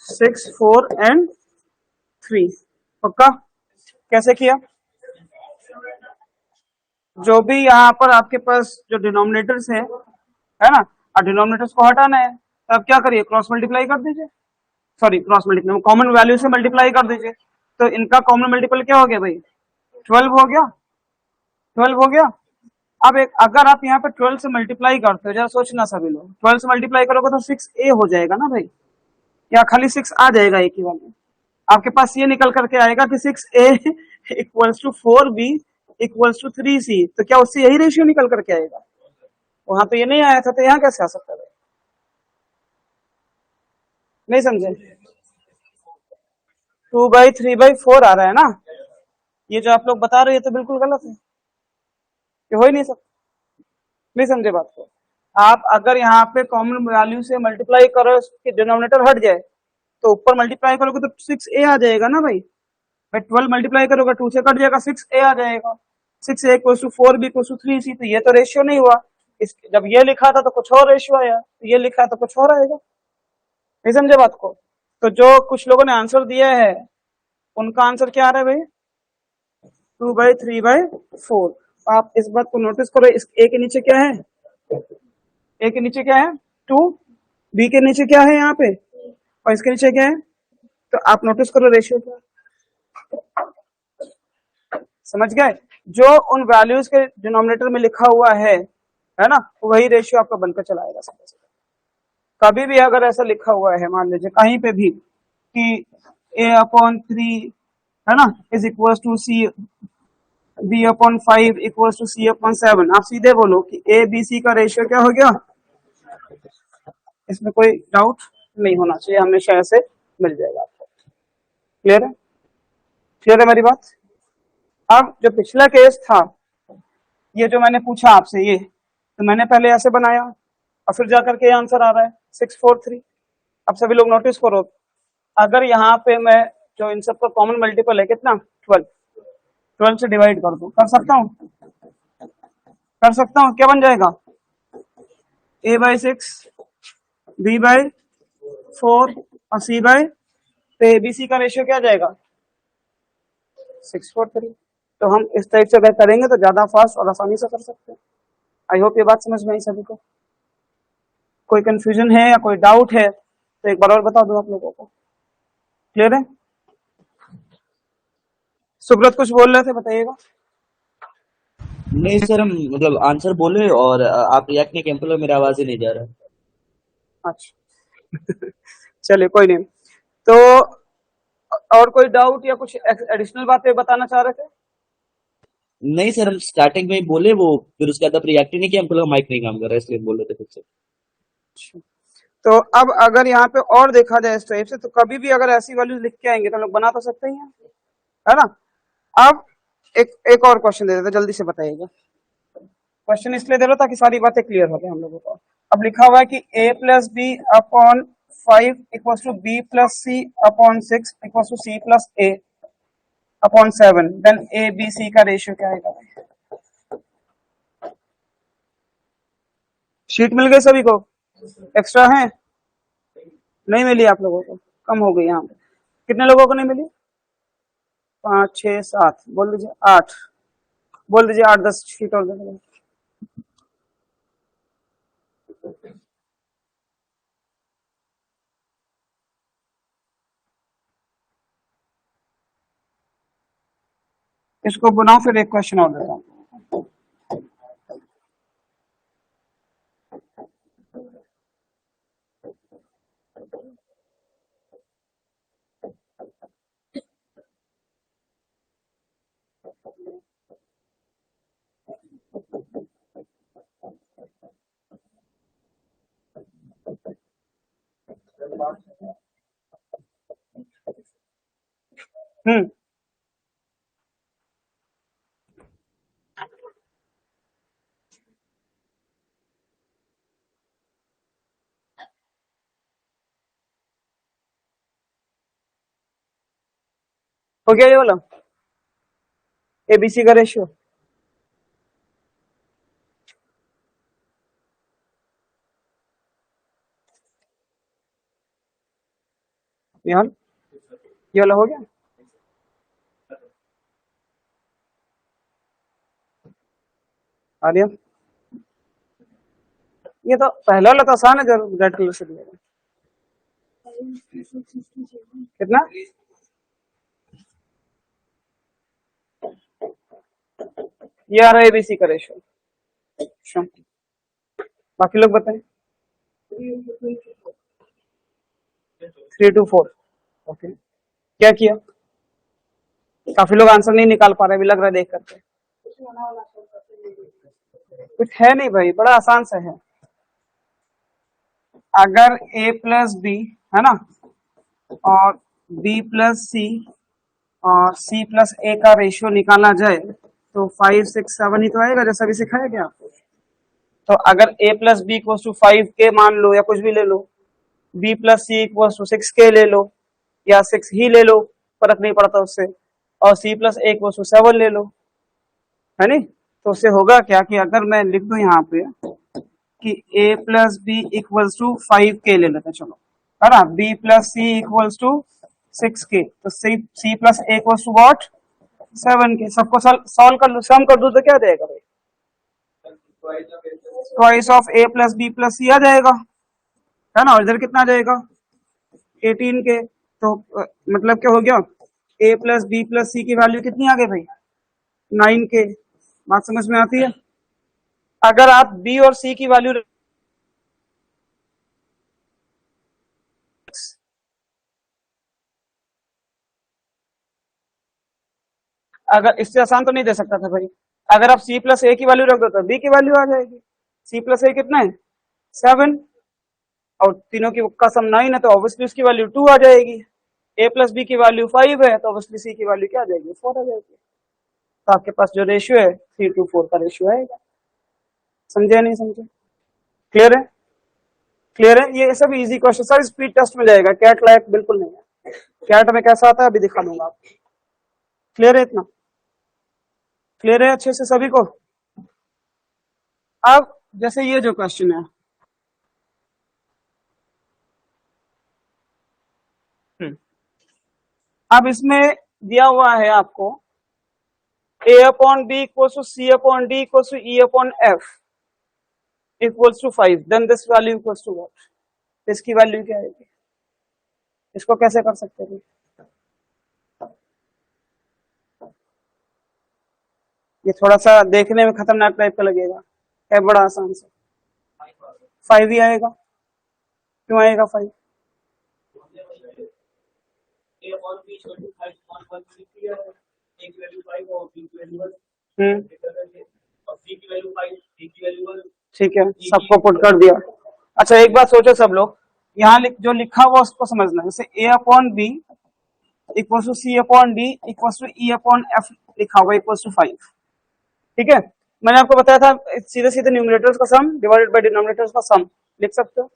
6 4 एंड 3, पक्का? कैसे किया? जो भी यहाँ पर आपके पास जो डिनोमिनेटर्स है ना, और डिनोमिनेटर्स को हटाना है, तो आप क्या करिए, क्रॉस मल्टीप्लाई कर दीजिए, sorry cross multiply, common value से मल्टीप्लाई कर दीजिए। तो इनका कॉमन मल्टीपल क्या हो गया भाई? 12 हो गया, 12 हो गया। अब एक अगर आप यहाँ पे 12 से मल्टीप्लाई करते हो, जरा सोचना सभी लोग, 12 से मल्टीप्लाई करोगे तो 6a हो जाएगा ना भाई, या खाली 6 आ जाएगा एक ही वाले? आपके पास ये निकल करके आएगा कि 6a equals to 4b equals to 3C, तो क्या उससे यही रेशियो निकल करके आएगा? वहां तो ये नहीं आया था, तो यहाँ कैसे आ सकता है? नहीं समझे? 2/3/4 आ रहा है ना, ये जो आप लोग बता रहे हो ये तो बिल्कुल गलत है, ये हो ही नहीं सकता। नहीं समझे बात को? आप अगर यहाँ पे कॉमन वैल्यू से मल्टीप्लाई करो, कि डिनोमिनेटर हट जाए, तो ऊपर मल्टीप्लाई करोगे तो 6A आ जाएगा ना भाई। 12 मल्टीप्लाई करोगे 2 से कट जाएगा, 6A आ जाएगा। 6A equals to 4, B equals to 3C, तो ये तो रेशियो नहीं हुआ। जब ये लिखा था तो कुछ और रेशियो आया, तो ये लिखा है तो कुछ और आएगा। नहीं समझे बात को? तो जो कुछ लोगों ने आंसर दिया है, उनका आंसर क्या आ रहा है भाई? 2/3/4। आप इस बात को नोटिस करो, इस ए के नीचे क्या है? ए के नीचे क्या है? 2। बी के नीचे क्या है यहाँ पे? और इसके नीचे क्या है? तो आप नोटिस करो रेशियो क्या, समझ गए? जो उन वैल्यूज के डिनोमिनेटर में लिखा हुआ है ना, वही रेशियो आपका बनकर चला आएगा। कभी भी अगर ऐसा लिखा हुआ है, मान लीजिए कहीं पे भी कि A/3 है ना is equal to C, B/5 equal to C/7, आप सीधे बोलो कि ABC का रेशियो क्या हो गया। इसमें कोई डाउट नहीं होना चाहिए, हमेशा ऐसे मिल जाएगा आपको। क्लियर है? क्लियर है मेरी बात? अब जो पिछला केस था, ये जो मैंने पूछा आपसे, ये तो मैंने पहले ऐसे बनाया और फिर जाकर के आंसर आ रहा है 643। अब सभी लोग नोटिस करो, अगर यहाँ पे मैं जो इन सबका कॉमन मल्टीपल है कितना, 12 से डिवाइड कर दूं, कर सकता हूँ? कर सकता हूँ? क्या बन जाएगा? A/6, B/4 और C/, तो ABC का रेशियो क्या आ जाएगा? 643। तो हम इस टाइप से अगर करेंगे तो ज्यादा फास्ट और आसानी से कर सकते हैं। आई होप ये बात समझ में आई सभी को। कोई कंफ्यूजन है या कोई डाउट है तो एक बार और बता दूं आप लोगों को। क्लियर है? सुब्रत कुछ बोल रहे थे, बताइएगा। नहीं सर, हम मतलब आंसर बोले और आप रिएक्ट नहीं किए, मतलब मेरा आवाज ही नहीं जा रहा। अच्छा चलिए कोई नहीं। तो और कोई डाउट या कुछ एडिशनल बातें बताना चाह रहे थे? नहीं सर, हम स्टार्टिंग में ही बोले वो, फिर उसके बाद आप रिएक्ट ही नहीं किया, हमको लगा माइक नहीं काम कर रहा है, इसलिए बोल रहे थे फिर से। तो अब अगर यहाँ पे और देखा जाए इस टाइप से, तो कभी भी अगर ऐसी वैल्यूज लिख के आएंगे तो हम लोग बना तो सकते ही हैं, है ना? अब एक और क्वेश्चन दे देते, जल्दी से बताइएगा। क्वेश्चन इसलिए दे रहा ताकि सारी बातें क्लियर हो जाए हम लोगों को। अब लिखा हुआ है कि A+B/5 equals to B+C/6 equals to C+A/7, then ABC का रेशियो क्या आएगा? शीट मिल गई सभी को? एक्स्ट्रा है? नहीं मिली आप लोगों को? कम हो गई यहाँ पे। कितने लोगों को नहीं मिली? 5 6 7, बोल दीजिए 8, बोल दीजिए 8 10 शीट और दे दीजिए। इसको बनाओ, फिर एक क्वेश्चन और देता हूँ। हो गया ये वाला ABC का रेशियो? ये वाला हो गया? आ गया? ये तो पहला वाला तो आसान है, जरूर रेड कलर से दिया है। कितना? ये आ रहा है ABC का रेशियो। अच्छा, बाकी लोग बताएं। 3 to 4। ओके, क्या किया? काफी लोग आंसर नहीं निकाल पा रहे, अभी लग रहा है देख करके। कुछ है नहीं भाई, बड़ा आसान सा है। अगर a प्लस बी है ना और b प्लस सी और c प्लस a का रेशियो निकाला जाए तो 5, 6, 7 ही तो आएगा, जैसा भी सिखाया गया। तो अगर a plus B equals to 5k मान लो या कुछ भी ले लो, b plus C equals to 6k ले लो या 6 ही ले लो, फर्क नहीं पड़ता उससे, और c plus a equals to 7 ले लो, है नहीं। तो उससे होगा क्या कि अगर मैं लिख दूं यहाँ पे कि a plus B equals to 5k ले लेते हैं, चलो, है ना, b plus C equals to 6k, तो c plus a equals to what 7k। सबको सॉल्व कर लो, सम कर दो तो क्या देगा भाई, twice of a plus B plus C आ जाएगा, है ना, और इधर कितना आ जाएगा 18k। तो मतलब क्या हो गया, a प्लस बी प्लस सी की वैल्यू कितनी आ गई भाई 9k। बात समझ में आती है। अगर आप b और c की वैल्यू अगर इससे आसान तो नहीं दे सकता था भाई, अगर आप c प्लस ए की वैल्यू रख दो तो b की वैल्यू आ जाएगी। c प्लस ए कितना है 7 और तीनों की का सम 9 है, तो ऑब्वियसली उसकी वैल्यू 2 आ जाएगी। a प्लस बी की वैल्यू 5 है तो ऑब्वियसली c की वैल्यू क्या आ जाएगी 4 आ जाएगी। तो आपके पास जो रेशियो है 3:4 का रेशियो आएगा। समझे या नहीं समझे? क्लियर है? क्लियर है? ये सब easy question sir speed test में जाएगा, कैट लायक बिल्कुल नहीं है। कैट में कैसा आता है अभी दिखा दूंगा आपको। क्लियर है? इतना क्लियर है अच्छे से सभी को? अब जैसे ये जो क्वेश्चन है, अब इसमें दिया हुआ है आपको a upon b equals to c upon d equals to e upon f equals to 5, then this value equals to what, इसकी वैल्यू क्या आएगी? इसको कैसे कर सकते हैं? ये थोड़ा सा देखने में खतरनाक टाइप का लगेगा, है बड़ा आसान सा। 5 ही आएगा। क्यों आएगा 5? ठीक है, सबको पुट कर दिया। अच्छा एक बात सोचो सब लोग, यहाँ जो लिखा हुआ उसको समझना। जैसे a upon B equal to C upon D equal to E upon F लिखा हुआ इक्वल टू 5। ठीक है, मैंने आपको बताया था सीधे सीधे न्यूमरेटर्स का सम डिवाइडेड बाय डिनोमिनेटर्स का सम लिख सकते हो।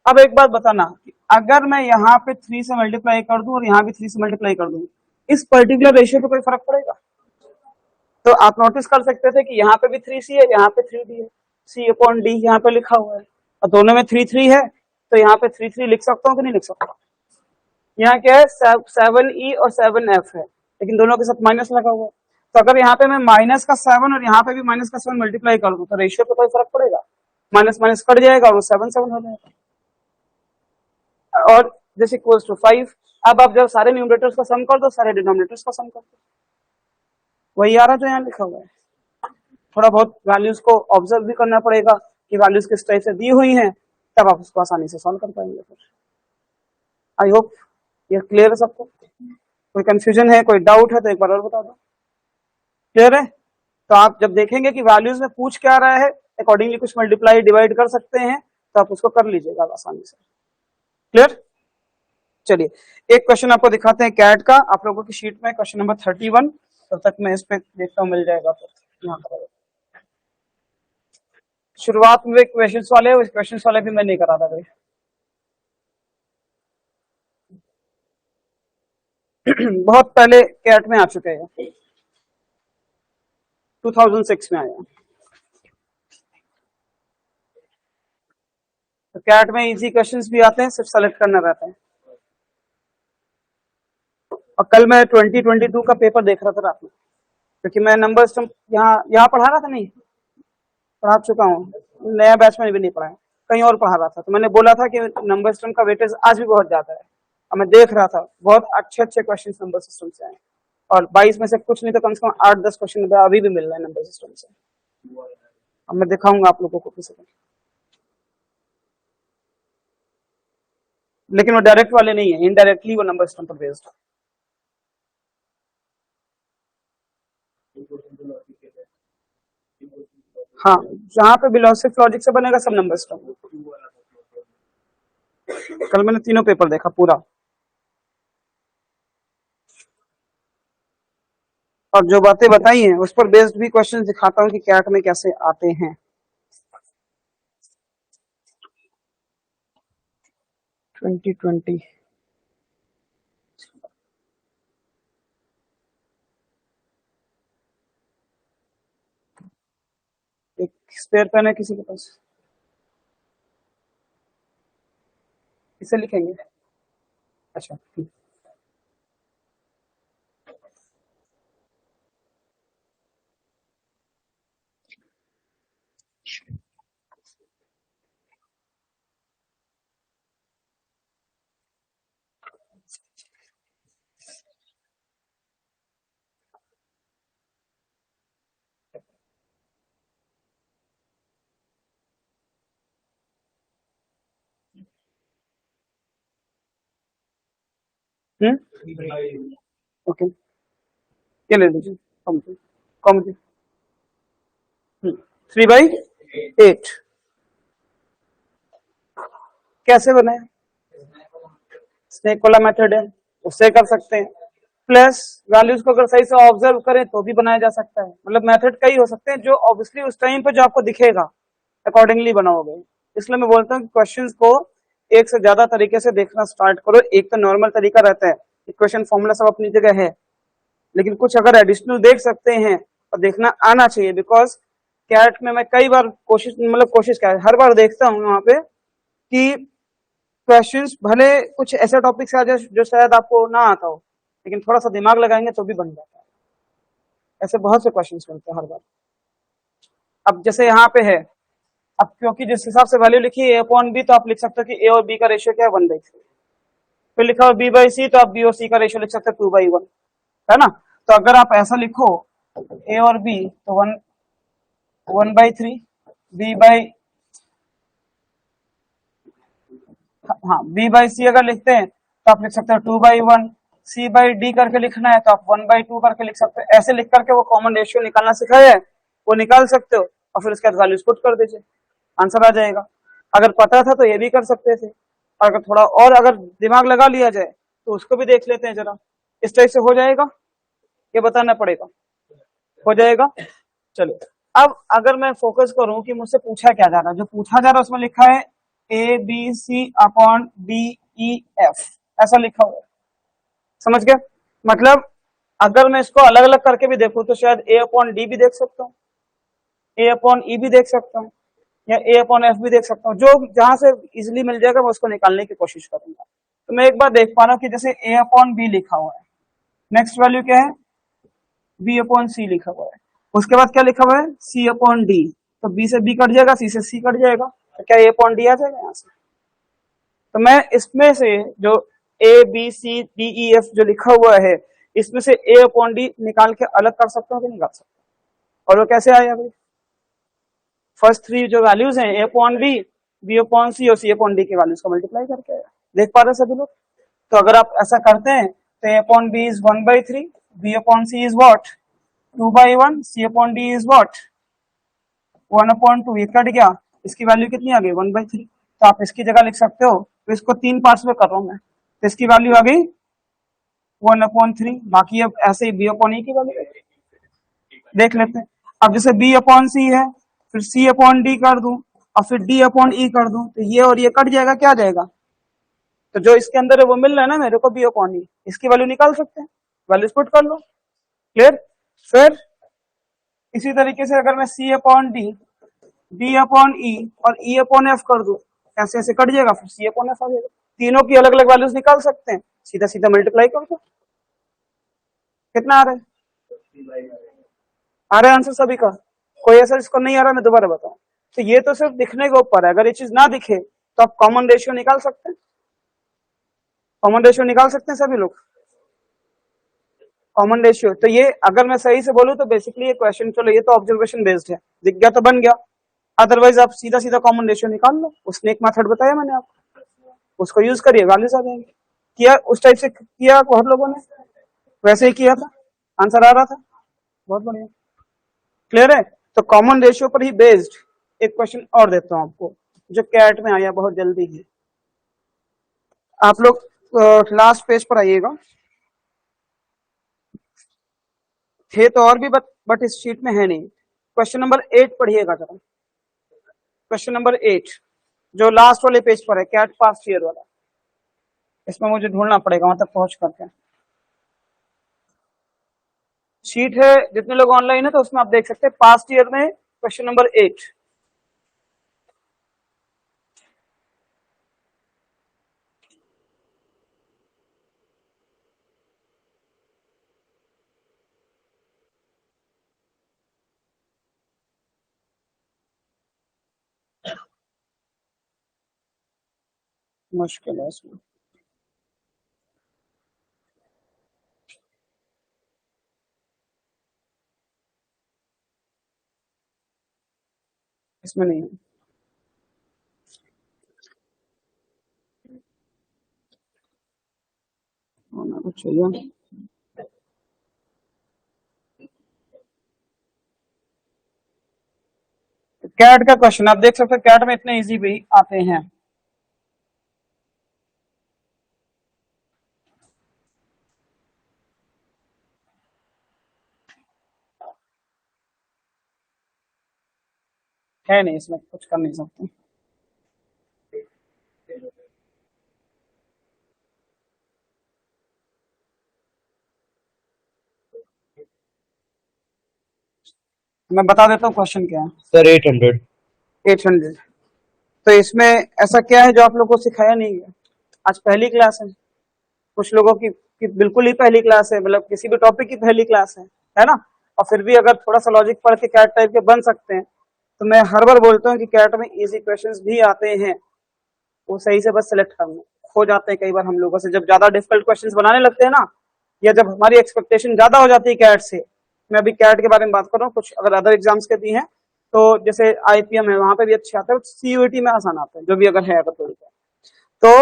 अब एक बात बताना, अगर मैं यहाँ पे 3 से मल्टीप्लाई कर दूं और यहाँ भी 3 से मल्टीप्लाई कर दूं, इस पर्टिकुलर रेशियो पे कोई फर्क पड़ेगा? तो आप नोटिस कर सकते थे कि यहाँ पे भी 3c है, यहाँ पे 3d है, c अपॉन डी यहाँ पे लिखा हुआ है, और दोनों में 3 है, तो यहाँ पे 3 लिख सकता हूँ कि नहीं लिख सकता? यहाँ क्या है 7e और 7f है, लेकिन दोनों के साथ माइनस लगा हुआ है। तो अगर यहाँ पे मैं माइनस का 7 और यहाँ पे भी माइनस का 7 मल्टीप्लाई कर दूं तो रेशियो पे कोई फर्क पड़ेगा? माइनस माइनस कट जाएगा और वो 7 हो जाएगा, और दिस इक्वल्स टू 5। अब आप जब सारे न्यूमरेटर्स का सम कर दो, सारे डिनोमिनेटर्स का सम कर दो, वही आ रहा जो यहाँ लिखा हुआ है। थोड़ा बहुत वैल्यूज को ऑब्जर्व भी करना पड़ेगा कि वैल्यूज किस टाइप से दी हुई हैं, तब आप उसको आसानी से सॉल्व कर पाएंगे। फिर आई होप ये क्लियर है सबको। कोई कंफ्यूजन है, कोई डाउट है तो एक बार और बता दो। क्लियर है? तो आप जब देखेंगे कि वैल्यूज में पूछ क्या रहा है, अकॉर्डिंगली कुछ मल्टीप्लाई डिवाइड कर सकते हैं, तो आप उसको कर लीजिएगा आसानी से। क्लियर? चलिए एक क्वेश्चन आपको दिखाते हैं कैट का, आप लोगों की शीट में क्वेश्चन नंबर 31। तब तक मैं इस पे देखता हूँ मिल जाएगा तो यहाँ पर। शुरुआत में क्वेश्चंस वाले, उस क्वेश्चंस वाले भी मैं नहीं करा था भाई। बहुत पहले कैट में आ चुके हैं, 2006 में आया। तो कैट में इजी क्वेश्चंस भी आते हैं, सिर्फ सेलेक्ट करना रहता है। और कल मैं 2022 का पेपर देख रहा था रात में, क्योंकि मैं नंबर सिस्टम यहाँ पढ़ा रहा था, नहीं पढ़ा चुका हूँ, नया बैच में भी नहीं पढ़ा है, कहीं और पढ़ा रहा था। तो मैंने बोला था कि नंबर सिस्टम का वेटेज आज भी बहुत ज्यादा है, और मैं देख रहा था बहुत अच्छे अच्छे क्वेश्चन नंबर सिस्टम से आए, और 22 में से कुछ नहीं तो कम से कम 8-10 क्वेश्चन अभी भी मिल रहा है नंबर सिस्टम से। अब मैं दिखाऊंगा आप लोगों को किसी को, लेकिन वो डायरेक्ट वाले नहीं है, इनडायरेक्टली वो नंबर सिस्टम पर बेस्ड है। हाँ, जहाँ पे बिलोसिफ लॉजिक से बनेगा सब नंबर सिस्टम। कल मैंने तीनों पेपर देखा पूरा, और जो बातें बताई हैं उस पर बेस्ड भी क्वेश्चन दिखाता हूँ कि कैट में कैसे आते हैं। 2020 एक स्पेयर पेन है किसी के पास? किसे लिखेंगे? अच्छा ठीक। ओके, ये ले लीजिए, कॉमन कॉमन 3/8 कैसे बनाए? स्नेक वाला मेथड है, उससे कर सकते हैं। प्लस वैल्यूज को अगर सही से ऑब्जर्व करें तो भी बनाया जा सकता है। मतलब मेथड कई हो सकते हैं जो ऑब्वियसली उस टाइम पे जो आपको दिखेगा अकॉर्डिंगली बनाओगे। इसलिए मैं बोलता हूँ कि क्वेश्चंस को एक से ज्यादा तरीके से देखना स्टार्ट करो। एक तो नॉर्मल तरीका रहता है, इक्वेशन फॉर्मूला सब अपनी जगह है, लेकिन कुछ अगर एडिशनल देख सकते हैं और देखना आना चाहिए। बिकॉज कैट में मैं कई बार कोशिश क्या है, हर बार देखता हूँ वहां पे कि क्वेश्चंस भले कुछ ऐसे टॉपिक से आ जाए जो शायद आपको ना आता हो, लेकिन थोड़ा सा दिमाग लगाएंगे तो भी बन जाता है। ऐसे बहुत से क्वेश्चंस मिलते हैं हर बार। अब जैसे यहाँ पे है, अब क्योंकि जिस हिसाब से वैल्यू लिखी है A/B, तो आप लिख सकते हो कि A और B का रेशियो क्या है 1/3। फिर लिखा हो B/C, तो आप B और C का रेशियो लिख सकते हो 2/1, है ना। तो अगर आप ऐसा लिखो A और B तो 1/3, B बाई हाँ B/C अगर लिखते हैं तो आप लिख सकते हो 2/1। C/D करके लिखना है तो आप 1/2 करके लिख सकते हो। ऐसे लिख करके वो कॉमन रेशियो निकालना सिखाया है, वो निकाल सकते हो और फिर उसके बाद वैल्यूज पुट कर दीजिए, आंसर आ जाएगा। अगर पता था तो ये भी कर सकते थे। अगर थोड़ा और अगर दिमाग लगा लिया जाए तो उसको भी देख लेते हैं जरा। इस टाइप से हो जाएगा, ये बताना पड़ेगा, हो जाएगा। चलो, अब अगर मैं फोकस करूं कि मुझसे पूछा क्या जा रहा है, जो पूछा जा रहा है उसमें लिखा है ABC/DEF, ऐसा लिखा हुआ है, समझ गया। मतलब अगर मैं इसको अलग अलग करके भी देखूं तो शायद A/D भी देख सकता हूँ, A/E भी देख सकता हूँ, या A/F भी देख सकता हूँ। जो जहां से इजिली मिल जाएगा मैं उसको निकालने की कोशिश करूंगा। तो मैं एक बार देख पा रहा हूँ कि जैसे A/B लिखा हुआ है, नेक्स्ट वैल्यू क्या है, B/C लिखा हुआ है, उसके बाद क्या लिखा हुआ है C/D। तो B से B कट जाएगा, C से C कट जाएगा, तो क्या A/D आ जाएगा यहाँ से। तो मैं इसमें से जो ABCDEF जो लिखा हुआ है, इसमें से A/D निकाल के अलग कर सकता हूँ कि नहीं कर सकता? और वो कैसे आया भाई? फर्स्ट थ्री जो वैल्यूज हैं A/B, B/C और C/D की वैल्यूज को मल्टीप्लाई करके आया। देख पा रहे हैं सभी लोग? तो अगर आप ऐसा करते हैं तो A/B is 1/3, B/C is what 2/1, C/D is what 1/2। ये कट गया, इसकी वैल्यू कितनी आ गई 1/3। तो आप इसकी जगह लिख सकते हो, तो इसको 3 पार्ट्स में कर रहा हूं मैं, तो इसकी वैल्यू आ गई 1/3। बाकी अब ऐसे ही B/E की वैल्यू देख लेते हैं। अब जैसे B/C है, फिर C/D कर दूं और फिर D/E कर दूं, तो ये और ये कट जाएगा, क्या जाएगा, तो जो इसके अंदर है वो मिल रहा है ना मेरे को B/E। इसकी वैल्यू निकाल सकते हैं, वैल्यूज पुट कर लो, क्लियर। फिर इसी तरीके से अगर मैं C/D, D/E और E/F कर दूं, ऐसे ऐसे कट जाएगा, फिर C/F आ जाएगा। तीनों की अलग अलग वैल्यूज निकाल सकते हैं, सीधा सीधा मल्टीप्लाई कर दो। कितना आ रहा है? आ रहा है आंसर सभी का? कोई ऐसा जिसको नहीं आ रहा, मैं दोबारा बताऊं। तो ये तो सिर्फ दिखने के ऊपर है, अगर ये चीज ना दिखे तो आप कॉमन रेशियो निकाल सकते हैं। कॉमन रेशियो निकाल सकते हैं सभी लोग, कॉमन रेशियो। तो ये अगर मैं सही से बोलूं तो बेसिकली ये क्वेश्चन, चलो ये तो ऑब्जर्वेशन बेस्ड है, दिख गया तो बन गया। अदरवाइज आप सीधा सीधा कॉमन रेशियो निकाल लो, उसने एक मेथड बताया मैंने आपको, उसको यूज करिए, वैल्यूज आ जाएंगे। किया उस टाइप से किया बहुत लोगों ने, वैसे ही किया था, आंसर आ रहा था, बहुत बढ़िया, क्लियर है। तो कॉमन रेशियो पर ही बेस्ड एक क्वेश्चन और देता हूं आपको, जो कैट में आया बहुत जल्दी ही। आप लोग लास्ट पेज पर आइएगा। थे तो और भी बट इस शीट में है नहीं। क्वेश्चन नंबर 8 पढ़िएगा जरा। क्वेश्चन नंबर 8 जो लास्ट वाले पेज पर है, कैट पास्ट ईयर वाला। इसमें मुझे ढूंढना पड़ेगा वहां तक पहुंच करके। शीट है, जितने लोग ऑनलाइन है तो उसमें आप देख सकते हैं पास्ट ईयर में क्वेश्चन नंबर 8। मुश्किल है इसमें। इसमें नहीं है। होना तो चाहिए। कैट का क्वेश्चन आप देख सकते हैं, कैट में इतने इजी भी आते हैं। है नहीं, इसमें कुछ कर नहीं सकते। मैं बता देता हूँ क्वेश्चन क्या है। सर 800। 800। तो इसमें ऐसा क्या है जो आप लोगों को सिखाया नहीं है? आज पहली क्लास है, कुछ लोगों की बिल्कुल ही पहली क्लास है, मतलब किसी भी टॉपिक की पहली क्लास है ना। और फिर भी अगर थोड़ा सा लॉजिक पढ़ के कैट टाइप के बन सकते हैं, तो मैं हर बार बोलता हूँ कि कैट में इजी क्वेश्चंस भी आते हैं, वो सही से बस सिलेक्ट करना। हो जाते हैं कई बार हम लोगों से, जब ज्यादा डिफिकल्ट क्वेश्चंस बनाने लगते हैं ना, या जब हमारी एक्सपेक्टेशन ज्यादा हो जाती है कैट से। मैं अभी कैट के बारे में बात कर रहा हूँ, कुछ अगर अदर एग्जाम्स के दी हैं तो जैसे आईपीएम है वहां पे भी अच्छे आते हैं, सीयूईटी में आसान आते हैं, जो भी अगर है अगर तो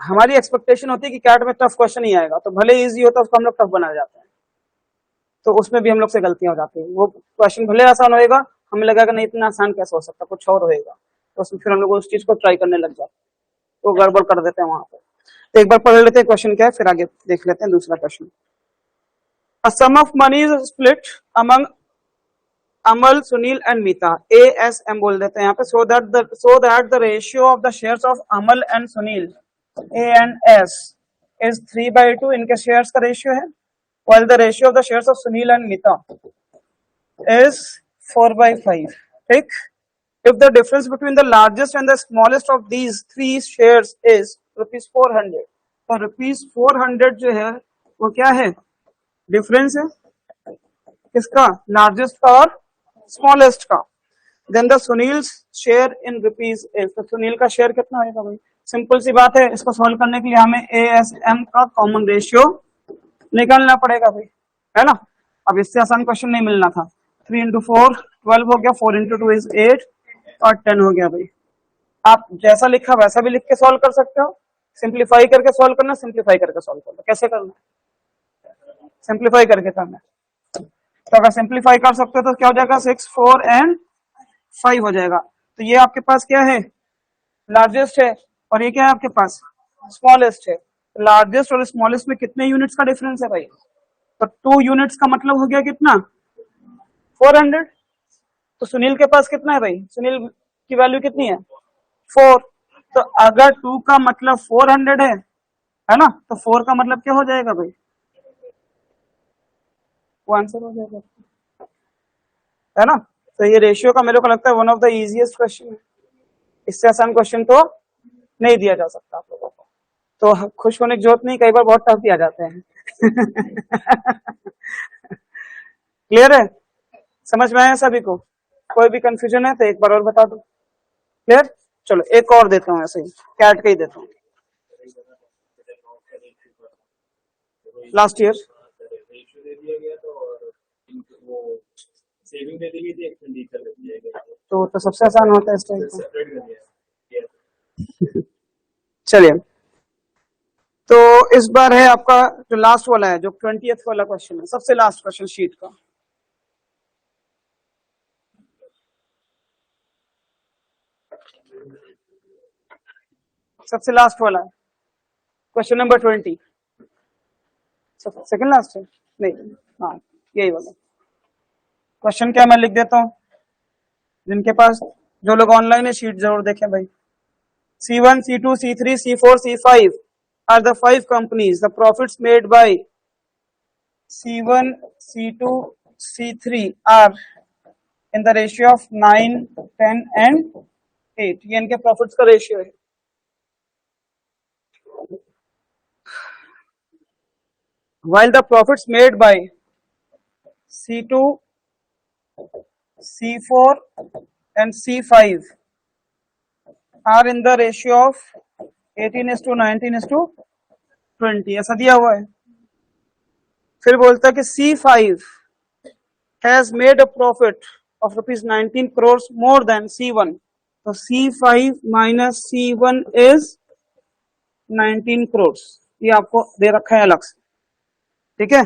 हमारी एक्सपेक्टेशन होती है कि कैट में टफ क्वेश्चन ही आएगा, तो भले इजी होता है उसको हम लोग टफ बना जाते हैं। तो उसमें भी हम लोग से गलतियां हो जाती है। वो क्वेश्चन भले आसान होएगा, हमें लगा कि नहीं इतना आसान कैसे हो सकता, कुछ और होएगा, तो उसमें फिर हम लोग उस चीज को ट्राई करने लग जाते हैं, तो गड़बड़ कर देते हैं वहां पे। तो एक बार पढ़ लेते हैं क्वेश्चन क्या है, फिर आगे देख लेते हैं दूसरा question. A sum of money is split among Amal, Sunil and Meeta. ASM बोल देते हैं यहाँ पे। So that the ratio of the shares of Amal and Sunil A&S is 3/2। इनके शेयर्स का रेशियो है, while the ratio of the shares of Sunil and Mita is 4/5। ठीक। If the difference between the largest and the smallest of these three shares is ₹400, तो ₹400 जो है वो क्या है, डिफरेंस है किसका, लार्जेस्ट का और स्मॉलेस्ट का। Then the Sunil share in rupees is, तो सुनील का शेयर कितना होगा भाई, सिंपल सी बात है। इसको सॉल्व करने के लिए हमें ASM का कॉमन रेशियो निकालना पड़ेगा भाई, है ना। अब इससे आसान क्वेश्चन नहीं मिलना था। 3 into 4 12 हो गया, 4 into 2 is 8 और 10 हो गया भाई। आप जैसा लिखा वैसा भी लिख के सॉल्व कर सकते हो, सिंप्लीफाई करके सॉल्व करना, सिंप्लीफाई करके सॉल्व करना। कैसे करना, सिंप्लीफाई करके करना। तो अगर सिंप्लीफाई कर सकते हो तो क्या हो जाएगा, 6 4 एंड 5 हो जाएगा। तो ये आपके पास क्या है, लार्जेस्ट है, और ये क्या है आपके पास, स्मॉलेस्ट है। लार्जेस्ट और स्मॉलेस्ट में कितने यूनिट्स का डिफरेंस है भाई, तो 2 यूनिट्स का मतलब हो गया कितना, 400। तो सुनील के पास कितना है भाई, सुनील की वैल्यू कितनी है, 4। तो अगर 2 का मतलब 400 है ना, तो 4 का मतलब क्या हो जाएगा भाई, वो आंसर हो जाएगा, है ना। तो ये रेशियो का मेरे को लगता है one of the easiest question है। इससे आसान क्वेश्चन तो नहीं दिया जा सकता आप लोगों को। तो खुश होने की जरूरत नहीं, कई बार बहुत टफ भी आ जाते हैं। क्लियर है, समझ में आया सभी को? कोई भी कंफ्यूजन है तो एक बार और बता दो। क्लियर, चलो एक और देता हूँ, ऐसे ही कैट का ही देता हूँ। लास्ट ईयर तो सबसे आसान होता है इस टाइप का। चलिए, तो इस बार है आपका जो लास्ट वाला है, जो 20th वाला क्वेश्चन है, सबसे लास्ट क्वेश्चन शीट का। सबसे लास्ट वाला क्वेश्चन नंबर 20, सेकंड लास्ट है नहीं, हाँ यही वाला क्वेश्चन। क्या मैं लिख देता हूँ, जिनके पास, जो लोग ऑनलाइन है शीट जरूर देखें भाई। C1, C2, C3, C4, C5 are the 5 companies. The profits made by C1, C2, C3 are in the ratio of 9, 10 and 8. ये इनके प्रॉफिट्स का रेशियो है। While the profits made by C2, C4 and C5 are in the ratio of 18:19:20, ऐसा दिया हुआ है। फिर बोलता है कि C5 has made a profit of ₹19 crores more than C1, तो C5 minus C1 is 19 crores, ये आपको दे रखा है अलग से, ठीक है।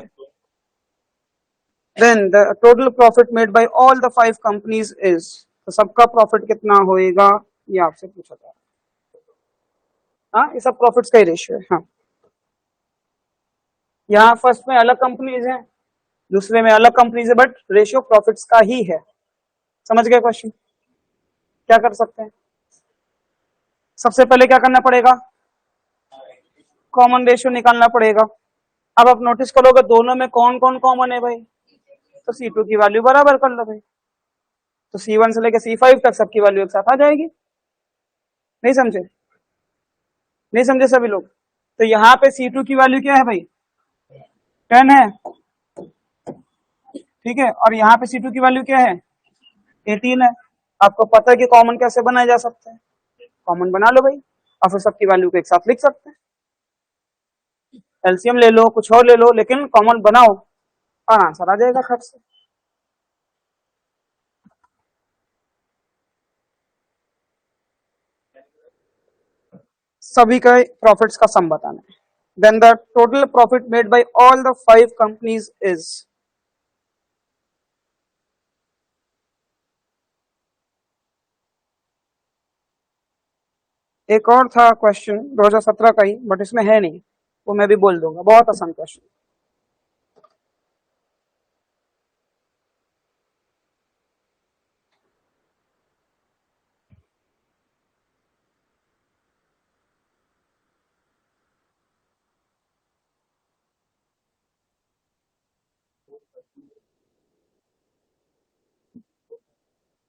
Then the total profit made by all the 5 companies is, तो सबका प्रॉफिट कितना होएगा ये आपसे पूछा था। हाँ, ये सब प्रॉफिट्स का ही रेशियो है। हाँ, यहाँ फर्स्ट में अलग कंपनीज हैं, दूसरे में अलग कंपनीज है, बट रेशियो प्रॉफिट्स का ही है। समझ गए क्वेश्चन? क्या कर सकते हैं, सबसे पहले क्या करना पड़ेगा, कॉमन रेशियो निकालना पड़ेगा। अब आप नोटिस करोगे दोनों में कौन कौन कॉमन है भाई, तो C2 की वैल्यू बराबर कर लो भाई, तो C1 से लेकर C5 तक सबकी वैल्यू एक साथ आ जाएगी। नहीं समझे? नहीं समझे सभी लोग? तो यहाँ पे C2 की वैल्यू क्या है भाई, 10 है, ठीक है, और यहाँ पे C2 की वैल्यू क्या है, 18 है। आपको पता है कि कॉमन कैसे बनाया जा सकता है, कॉमन बना लो भाई, और फिर सबकी वैल्यू को एक साथ लिख सकते हैं। एलसीएम ले लो, कुछ और ले लो, लेकिन कॉमन बनाओ और आंसर आ जाएगा खट से। सभी का प्रॉफिट्स का सम बताना है। Then the total profit made by all the 5 companies is, एक और था क्वेश्चन 2017 का ही, बट इसमें है नहीं, वो मैं भी बोल दूंगा, बहुत आसान क्वेश्चन।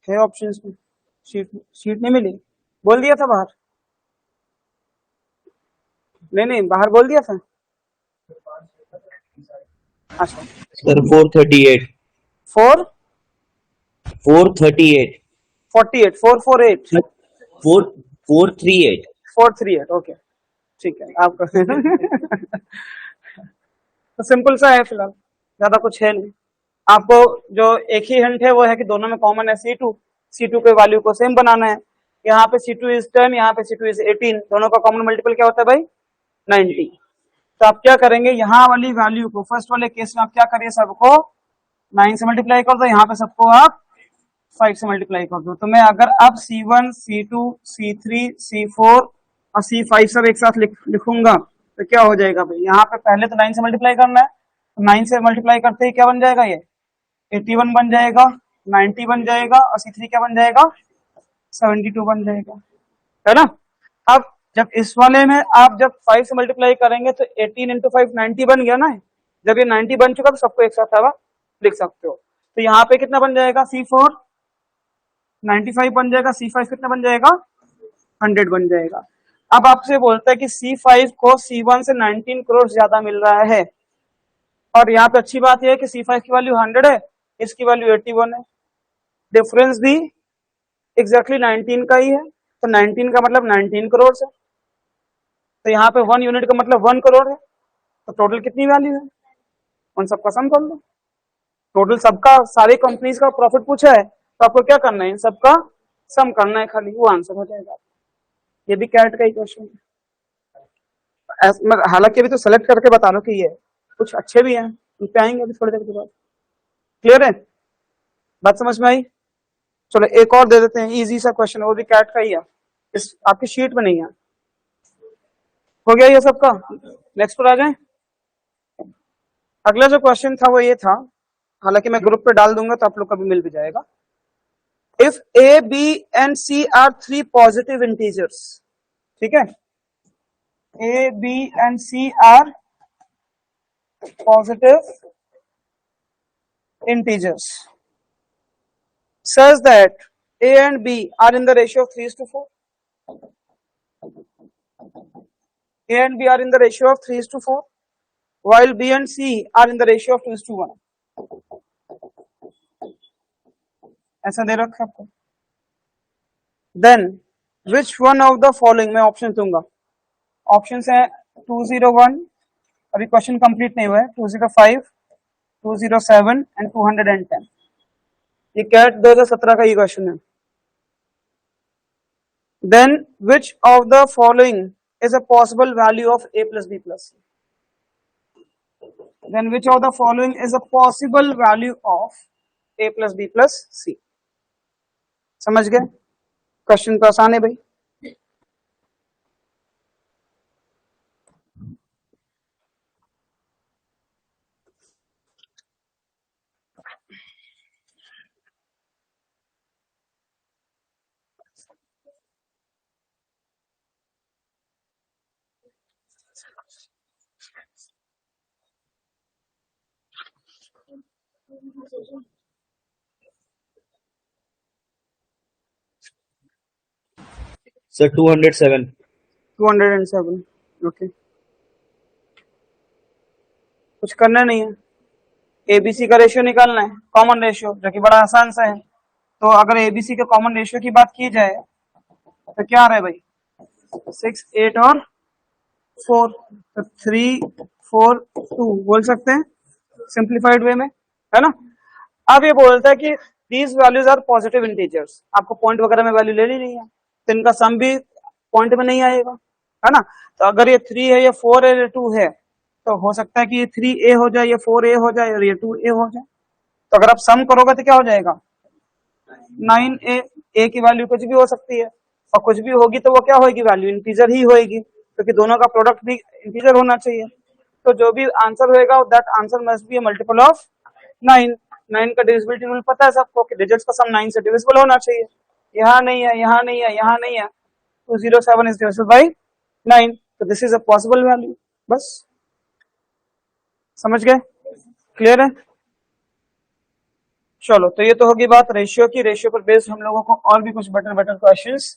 है ऑप्शंस में, शीट नहीं मिली, बोल दिया था बाहर, नहीं बाहर बोल दिया था। अच्छा सर 438 438 48 448 438 438, ओके ठीक है आपका। तो सिंपल सा है फिलहाल, ज्यादा कुछ है नहीं। आपको जो एक ही हिंट है वो है कि दोनों में कॉमन है C2 के वैल्यू को सेम बनाना है। यहाँ पे C2 इज 10, यहाँ पे C2 इज 18, दोनों का कॉमन मल्टीपल क्या होता है भाई, 90। तो आप क्या करेंगे, यहाँ वाली वैल्यू को फर्स्ट वाले केस में आप क्या करिए, सबको 9 से मल्टीप्लाई कर दो, यहाँ पे सबको आप 5 से मल्टीप्लाई कर दो। तो मैं अगर अब C1, C2, C3, C4 और C5 सब एक साथ लिखूंगा तो क्या हो जाएगा भाई, यहाँ पे पहले तो 9 से मल्टीप्लाई करना है, तो 9 से मल्टीप्लाई करते ही क्या बन जाएगा, ये 81 बन जाएगा, 90 बन जाएगा, और C3 क्या बन जाएगा, 72 बन जाएगा, है ना। अब जब इस वाले में आप जब 5 से मल्टीप्लाई करेंगे तो 18 इंटू 5 90 बन गया ना, जब ये 90 बन चुका तो सबको एक साथ आप लिख सकते हो। तो यहाँ पे कितना बन जाएगा, C4 95 बन जाएगा, C5 कितना बन जाएगा, 100 बन जाएगा। अब आपसे बोलता है कि C5 को C1 से 19 करोड़ ज्यादा मिल रहा है, और यहाँ पे अच्छी बात यह है कि C5 की वैल्यू 100 है, इसकी वैल्यू 81 है, डिफरेंस भी एग्जैक्टली 19 का ही है, तो 19 का मतलब 19 करोड़ है, तो यहाँ पे 1 यूनिट का मतलब 1 करोड़ है, तो टोटल कितनी वैल्यू है, उन सबका सम कर लो। टोटल सबका, सारी कंपनीज का प्रॉफिट पूछा है, तो आपको क्या करना है, इन सबका सम करना है खाली, वो आंसर हो जाएगा। ये भी कैट का ही क्वेश्चन है, हालांकि अभी तो सेलेक्ट करके बता लो कि ये कुछ अच्छे भी हैं, उन पे आएंगे अभी थोड़ी देर के बाद। क्लियर है, बात समझ में आई? चलो एक और दे देते हैं, इजी सा क्वेश्चन है, वो भी कैट का ही है, इस आपकी शीट में नहीं है। हो गया ये सबका। नेक्स्ट पर आ जाए। अगला जो क्वेश्चन था वो ये था, हालांकि मैं ग्रुप पे डाल दूंगा तो आप लोग को भी मिल भी जाएगा। If A B and C are three positive integers, ठीक है, A B and C are positive integers such that A and B are in the ratio of 3:4. A and B are in the ratio of 3:4, while B and C are in the ratio of 2:1. ऐसा दे रखा आपको। Then which one of the following, मैं option दूंगा। Options हैं 201, अभी question complete नहीं हुआ है, 205, 207 एंड 210। ये कैट 2017 का ये क्वेश्चन है। Then which of the following is a possible value of a plus b plus c? Then which of the following is a possible value of a plus b plus c? समझ गए? Question तो आसान है भाई। Sir 207। 207, okay. कुछ करना नहीं है, एबीसी का रेशियो निकालना है, कॉमन रेशियो, जो कि बड़ा आसान सा है। तो अगर एबीसी के कॉमन रेशियो की बात की जाए तो क्या आ रहा है भाई, 6, 8 और 4, तो 3, 4, 2 बोल सकते हैं सिंप्लीफाइड वे में, है ना। अब ये बोलता है कि these values are positive integers, आपको पॉइंट वगैरह में वैल्यू लेनी नहीं है, तो इनका सम भी पॉइंट में नहीं आएगा, है ना। तो अगर ये 3 है, ये 4 है, ये 2 है, तो हो सकता है कि ये 3a हो जाए, ये 4a हो जाए और ये 2a हो जाए। तो अगर आप सम करोगे तो क्या हो जाएगा, 9a। a की वैल्यू कुछ भी हो सकती है, और कुछ भी होगी तो वो क्या होगी, वैल्यू इंटीजर ही होगी, क्योंकि दोनों का प्रोडक्ट भी इंटीजर होना चाहिए। तो जो भी आंसर होगा that answer must be a multiple of 9। 9 का डिविजिबिलिटी रूल पता है सबको कि डिजिट्स का सम 9 से डिविजिबल होना चाहिए। यहाँ नहीं है, यहाँ नहीं है, यहाँ नहीं है, 207 इज डिविजिबल बाय 9, तो this is a possible value. बस समझ गए, क्लियर है। चलो, तो ये तो होगी बात रेशियो की। रेशियो पर बेस्ड हम लोगों को और भी कुछ बेटर बेटर क्वेश्चंस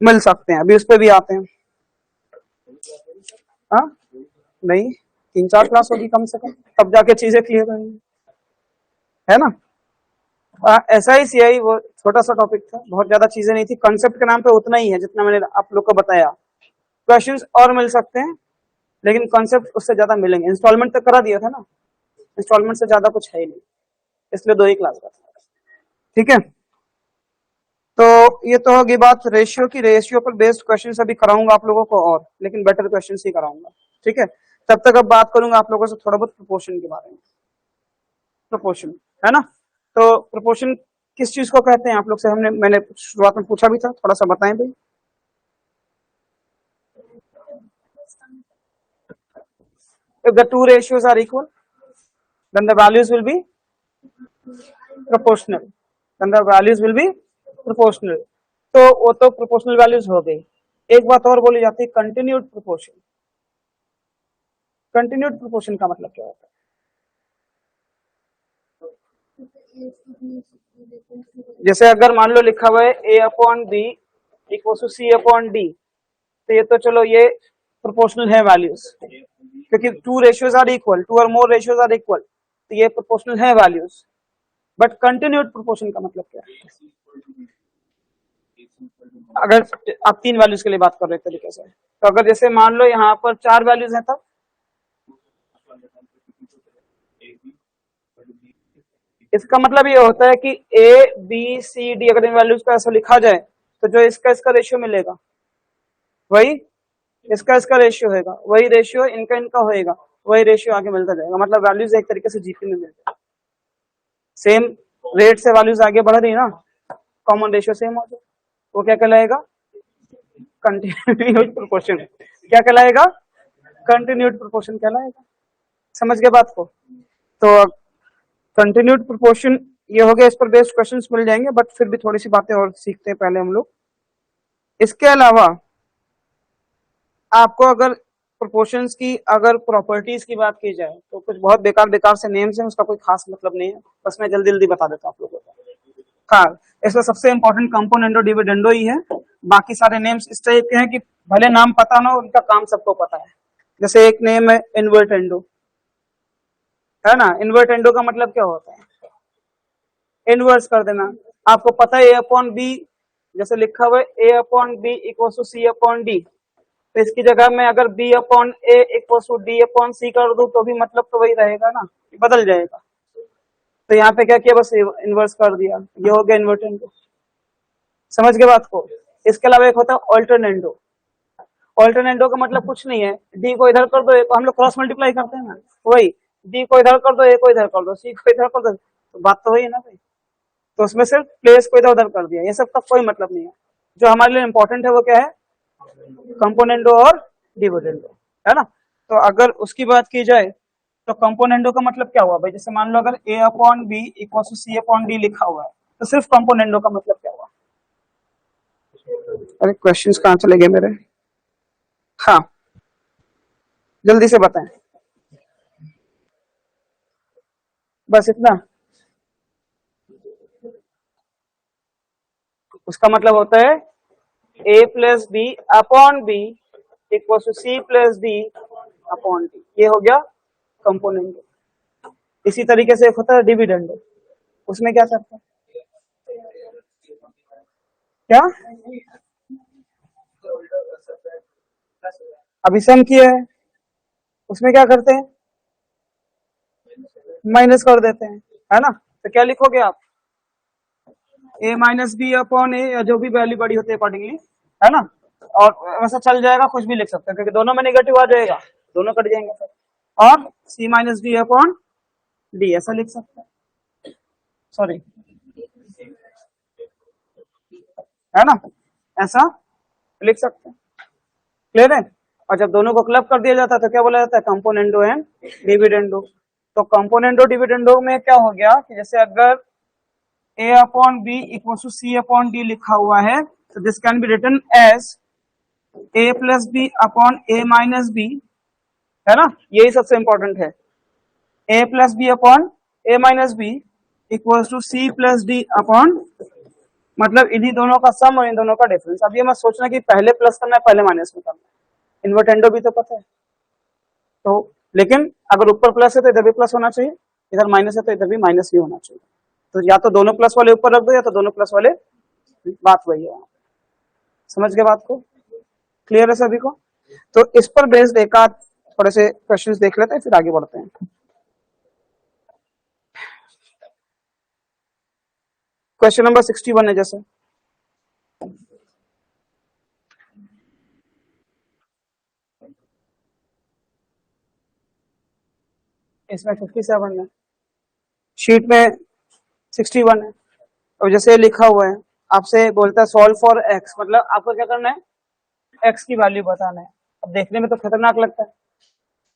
मिल सकते हैं, अभी उस पर भी आते हैं। हाँ नहीं, 3-4 क्लास होगी कम से कम, तब जाके चीजें क्लियर होंगी, है ना। SI CI वो छोटा सा टॉपिक था, बहुत ज्यादा चीजें नहीं थी, कंसेप्ट के नाम पे उतना ही है जितना मैंने आप लोग को बताया। क्वेश्चंस और मिल सकते हैं, लेकिन कॉन्सेप्ट उससे ज्यादा मिलेंगे। इंस्टॉलमेंट तक करा दिया था ना, इंस्टॉलमेंट से ज्यादा कुछ है ही नहीं, इसलिए 2 ही क्लास का, ठीक है। तो ये तो होगी बात रेशियो की। रेशियो पर बेस्ड क्वेश्चन अभी कराऊंगा आप लोगों को, और लेकिन बेटर क्वेश्चन ही कराऊंगा, ठीक है। तब तक अब बात करूंगा आप लोगों से थोड़ा बहुत प्रोपोर्शन के बारे में। प्रोपोर्शन, है ना। तो प्रोपोर्शन किस चीज को कहते हैं, आप लोग से मैंने शुरुआत में पूछा भी था, थोड़ा सा बताएं भाई। If the two ratios are equal, then the values will be proportional. Then the values will be proportional. तो वो तो प्रोपोर्शनल वैल्यूज हो गई। एक बात और बोली जाती है, कंटिन्यूड प्रोपोर्शन। कंटिन्यूड प्रोपोर्शन का मतलब क्या होता है, जैसे अगर मान लो लिखा हुआ है A/B इक्वल टू C/D, तो ये तो चलो ये प्रोपोर्शनल है वैल्यूज, क्योंकि 2 रेशियोज आर इक्वल, 2 और मोर रेशियोज आर इक्वल, तो ये प्रोपोर्शनल है वैल्यूज। बट कंटिन्यूड प्रोपोर्शन का मतलब क्या है, अगर आप 3 वैल्यूज के लिए बात कर रहे तरीके से, तो अगर जैसे मान लो यहाँ पर 4 वैल्यूज हैं, तब इसका मतलब ये होता है कि A B C D अगर इन वैल्यूज को ऐसा लिखा जाए, तो जो इसका रेशियो मिलेगा वही इसका रेशियो होगा, वही रेशियो इनका होएगा, वही रेशियो आगे मिलता जाएगा। मतलब वैल्यूज एक तरीके से जीपी में मिल जाए, सेम रेट से वैल्यूज आगे बढ़ रही ना, कॉमन रेशियो सेम हो जाए, वो क्या कहलाएगा, कंटिन्यूड प्रोपोर्शन। क्या कहलाएगा? कंटिन्यूड प्रोपोर्शन कहलाएगा। समझ गए बात को? तो कंटिन्यूड प्रोपोर्शन ये हो गया, इस पर बेस्ड क्वेश्चंस मिल जाएंगे, बट फिर भी थोड़ी सी बातें और सीखते हैं पहले हम लोग। इसके अलावा आपको अगर प्रोपोर्शंस की अगर प्रॉपर्टीज की बात की जाए तो कुछ बहुत बेकार बेकार से नेम्स हैं, उसका कोई खास मतलब नहीं है, बस मैं जल्दी जल्दी बता देता हूँ आप लोगों को। हाँ, इसमें सबसे इंपॉर्टेंट कंपोनेंडो डिविडेंडो ही है। बाकी सारे नेम्स इस टाइप के हैं कि भले नाम पता ना हो, उनका काम सबको पता है। जैसे एक नेम है इन्वर्टेंडो, है ना? इन्वर्टेंडो का मतलब क्या होता है? इनवर्स कर देना। आपको पता है ए अपॉन बी, जैसे लिखा हुआ है A upon B equal to C upon D, तो इसकी जगह में अगर B upon A equal to D upon C कर दूं तो भी मतलब तो वही रहेगा ना, बदल जाएगा। तो यहाँ पे क्या किया, बस इनवर्स कर दिया, ये हो गया इन्वर्टेंडो। समझ गए बात को? इसके अलावा एक होता है ऑल्टरनेंडो। ऑल्टरनेंडो का मतलब कुछ नहीं है, डी को इधर कर दो, ए को, हम लोग क्रॉस मल्टीप्लाई करते हैं ना, वही डी को इधर कर दो, ए को इधर कर दो, सी को इधर कर दो, तो बात तो वही है ना भाई। तो उसमें सिर्फ प्लेस को इधर उधर कर दिया, ये सब का कोई मतलब नहीं है। जो हमारे लिए इंपॉर्टेंट है वो क्या है? कंपोनेंडो और डिविडेंडो, है ना? तो अगर उसकी बात की जाए तो कंपोनेंडो का मतलब क्या हुआ भाई? जैसे मान लो अगर A upon B equal to C upon D लिखा हुआ है, तो सिर्फ कंपोनेंडो का मतलब क्या हुआ? अरे क्वेश्चंस कहाँ चले गए मेरे? हाँ, जल्दी से बताएं, बस इतना। उसका मतलब होता है A plus B upon B equal to C plus D upon D, ये हो गया कंपोनेंडो। इसी तरीके से एक होता है डिविडेंडो, उसमें क्या करते हैं? क्या? अभी सम किया है, उसमें क्या करते हैं? माइनस कर देते हैं, है ना? तो क्या लिखोगे आप? ए माइनस बी अपॉन ए, या जो भी वैल्यू बड़ी होती है अकॉर्डिंगली, है ना? और वैसा चल जाएगा, कुछ भी लिख सकते हैं क्योंकि दोनों में नेगेटिव आ जाएगा, दोनों कट जाएंगे फिर। और सी माइनस डी अपॉन डी ऐसा लिख सकते हैं, सॉरी, है ना? ऐसा लिख सकते हैं। क्लियर है? और जब दोनों को क्लब कर दिया जाता है तो क्या बोला जाता है? Componendo and dividendo. तो कंपोनेंडो डिविडेंडो में क्या हो गया कि जैसे अगर a upon B equal to C upon D लिखा हुआ है, तो this can be written as a plus B upon A minus B, है ना? यही सबसे इंपॉर्टेंट है, a plus B upon A minus B equal to C plus D upon, मतलब इन्हीं दोनों का सम और इन दोनों का डिफरेंस। अब ये मत सोचना कि पहले प्लस करना है पहले माइनस में करना है, इन्वर्टेंडो भी तो पता है। तो लेकिन अगर ऊपर प्लस है तो इधर भी प्लस होना चाहिए, इधर माइनस है तो इधर भी माइनस ही होना चाहिए। तो या तो दोनों प्लस वाले ऊपर रख दो या तो दोनों प्लस वाले, बात वही है। समझ गए बात को? क्लियर है सभी को? तो इस पर बेस्ड एक आध थोड़े से क्वेश्चंस देख लेते हैं, फिर आगे बढ़ते हैं। क्वेश्चन नंबर 61 है, जैसे इसमें 57 है, शीट में 61 है, और जैसे लिखा हुआ है आपसे बोलता है सॉल्व फॉर एक्स, मतलब आपको क्या करना है? एक्स की वैल्यू बताना है। अब देखने में तो खतरनाक लगता है,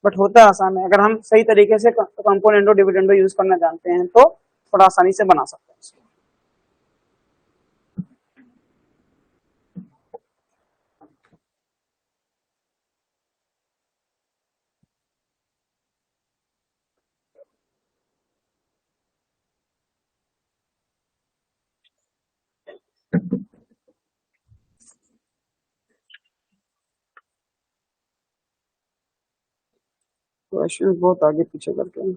बट होता है आसान है, अगर हम सही तरीके से कंपोनेंडो डिविडेंडो यूज करना जानते हैं तो थोड़ा आसानी से बना सकते हैं इसको। क्वेश्चन बहुत आगे पीछे करके हैं।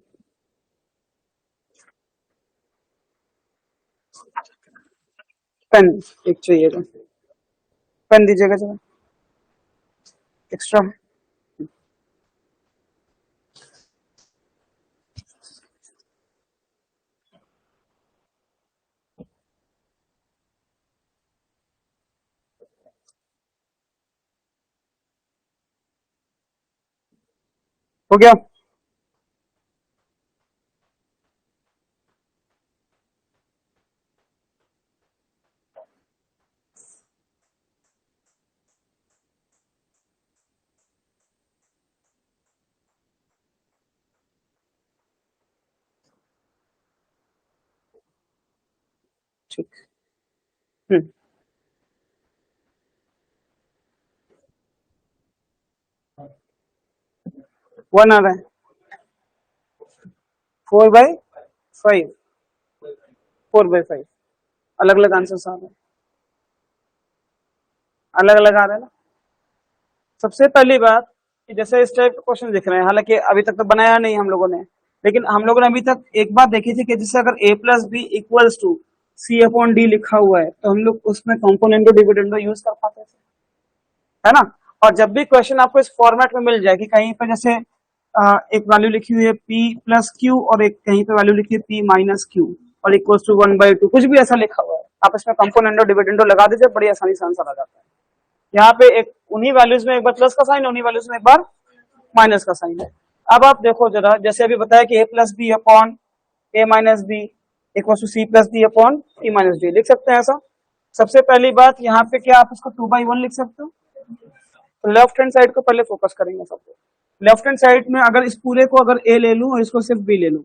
पेन एक चाहिएगा, पेन दीजिएगा जरा एक्स्ट्रा। हो गया? ठीक। हम्म 1 आ रहा है, 4/5, 4/5, अलग अलग आंसर आ रहे हैं, अलग अलग आ रहे हैं ना। सबसे पहली बात कि जैसे इस टाइप के क्वेश्चन दिख रहे हैं, हालांकि अभी तक तो बनाया नहीं हम लोगों ने, लेकिन हम लोगों ने अभी तक एक बात देखी थी कि जैसे अगर a plus B equals to C upon D लिखा हुआ है तो हम लोग उसमें कंपोनेंट और डिविडेंड यूज कर पाते थे, है ना। और जब भी क्वेश्चन आपको इस फॉर्मेट में मिल जाए कि कहीं पर जैसे एक वैल्यू लिखी हुई है p प्लस क्यू और एक कहीं पे वैल्यू लिखी है p माइनस क्यू और इक्वल्स टू 1/2, कुछ भी ऐसा लिखा हुआ है, आप इसमें कंपोनेंट और डिविडेंड लगा दीजिए, बड़ी आसानी से आंसर आ जाता है। यहाँ पे एक उन्हीं वैल्यूज में एक बार प्लस का साइन, उन्हीं वैल्यूज में एक बार माइनस का साइन है। अब आप देखो जरा, जैसे अभी बताया कि a plus B upon A minus B equal to C plus D upon C minus D, लिख सकते हैं ऐसा। सबसे पहली बात यहाँ पे क्या आप इसको 2/1 लिख सकते हो, तो लेफ्ट हैंड साइड को पहले फोकस करेंगे सबको। लेफ्ट हैंड साइड में अगर इस पूरे को अगर a ले लूं और इसको सिर्फ b ले लूं,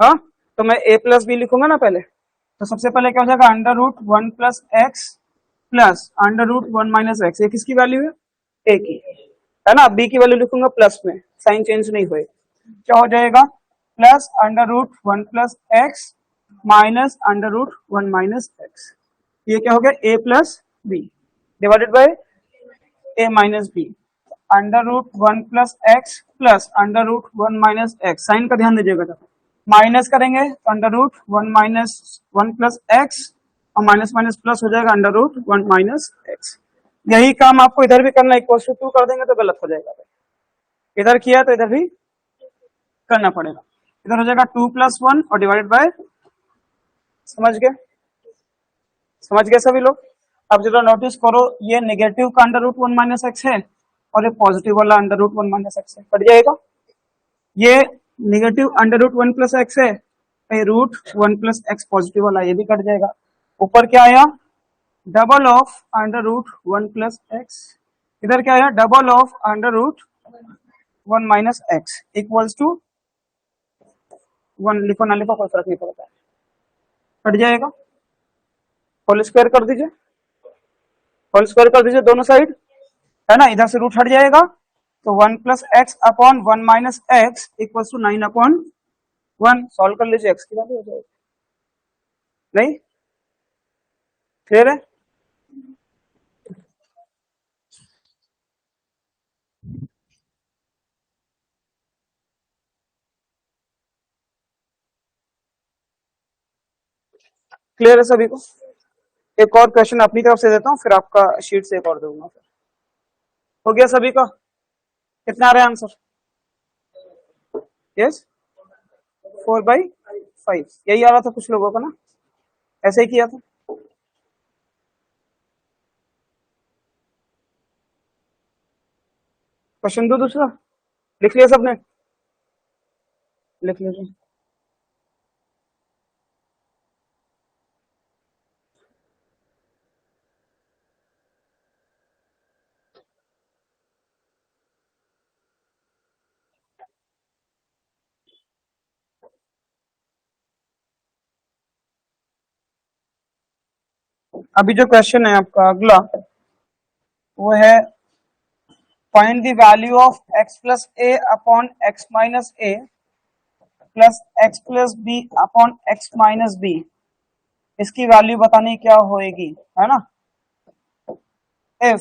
हाँ, तो मैं a प्लस बी लिखूंगा ना पहले, तो सबसे पहले क्या हो जाएगा, under root 1 plus X plus under root 1 minus X, ये किसकी वैल्यू है, a की, है ना। b की वैल्यू लिखूंगा प्लस में, साइन चेंज नहीं हुए, क्या हो जाएगा, plus under root 1 plus X minus under root 1 minus X, ये क्या हो गया, a plus B divided by a minus B, under root 1 plus X plus under root 1 minus X, sign का ध्यान दीजिएगा, जब माइनस करेंगे तो अंडर रूट 1 माइनस 1 प्लस एक्स और माइनस माइनस प्लस हो जाएगा अंडर रूट 1 माइनस एक्स। यही काम आपको इधर भी करना, इक्वल टू 2 कर देंगे तो गलत हो जाएगा, इधर किया तो इधर भी करना पड़ेगा, इधर हो जाएगा 2 प्लस 1 और डिवाइडेड बाय, समझ गए, समझ गए सभी लोग। अब जरा नोटिस करो, ये नेगेटिव का अंडर रूट 1 माइनस एक्स है और ये पॉजिटिव वाला अंडर रूट 1 माइनस एक्स है, कट जाएगा। ये negative under root 1 plus X है, ये रूट 1 प्लस एक्स पॉजिटिव वाला, ये भी कट जाएगा। ऊपर क्या आया, double of under root 1 plus X, इधर क्या आया, double of under root 1 minus X equals to 1, लिखो ना लिखो कोई फर्क नहीं पड़ता है, कट जाएगा। होल स्क्वायर कर दीजिए, होल स्क्वायर कर दीजिए दोनों साइड, है ना, इधर से रूट हट जाएगा, तो 1 plus X upon 1 minus X equal to 9 upon 1, solve कर लीजिए, एक्स की वैल्यू हो जाएगी, नहीं क्लियर है। क्लियर है सभी को। एक और क्वेश्चन अपनी तरफ से देता हूँ, फिर आपका शीट से एक और दूंगा, फिर हो गया सभी का, कितना आ रहा है आंसर, यस 4/5, यही आ रहा था कुछ लोगों का ना, ऐसे ही किया था। क्वेश्चन दो दूसरा, लिख लिया सबने, लिख लीजिए। अभी जो क्वेश्चन है आपका अगला, वो है find the value of x plus A upon x minus A plus x plus B upon x minus B, इसकी वैल्यू बतानी क्या होएगी, है ना। If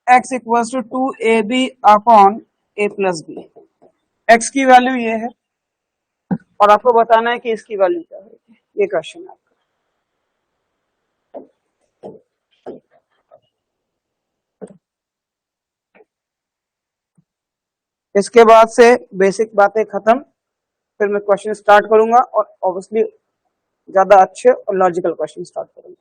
x equals to 2ab upon a plus B, x की वैल्यू ये है और आपको बताना है कि इसकी वैल्यू क्या होगी, ये क्वेश्चन है। इसके बाद से बेसिक बातें खत्म, फिर मैं क्वेश्चन स्टार्ट करूंगा और ऑब्वियसली ज्यादा अच्छे और लॉजिकल क्वेश्चन स्टार्ट करूंगा।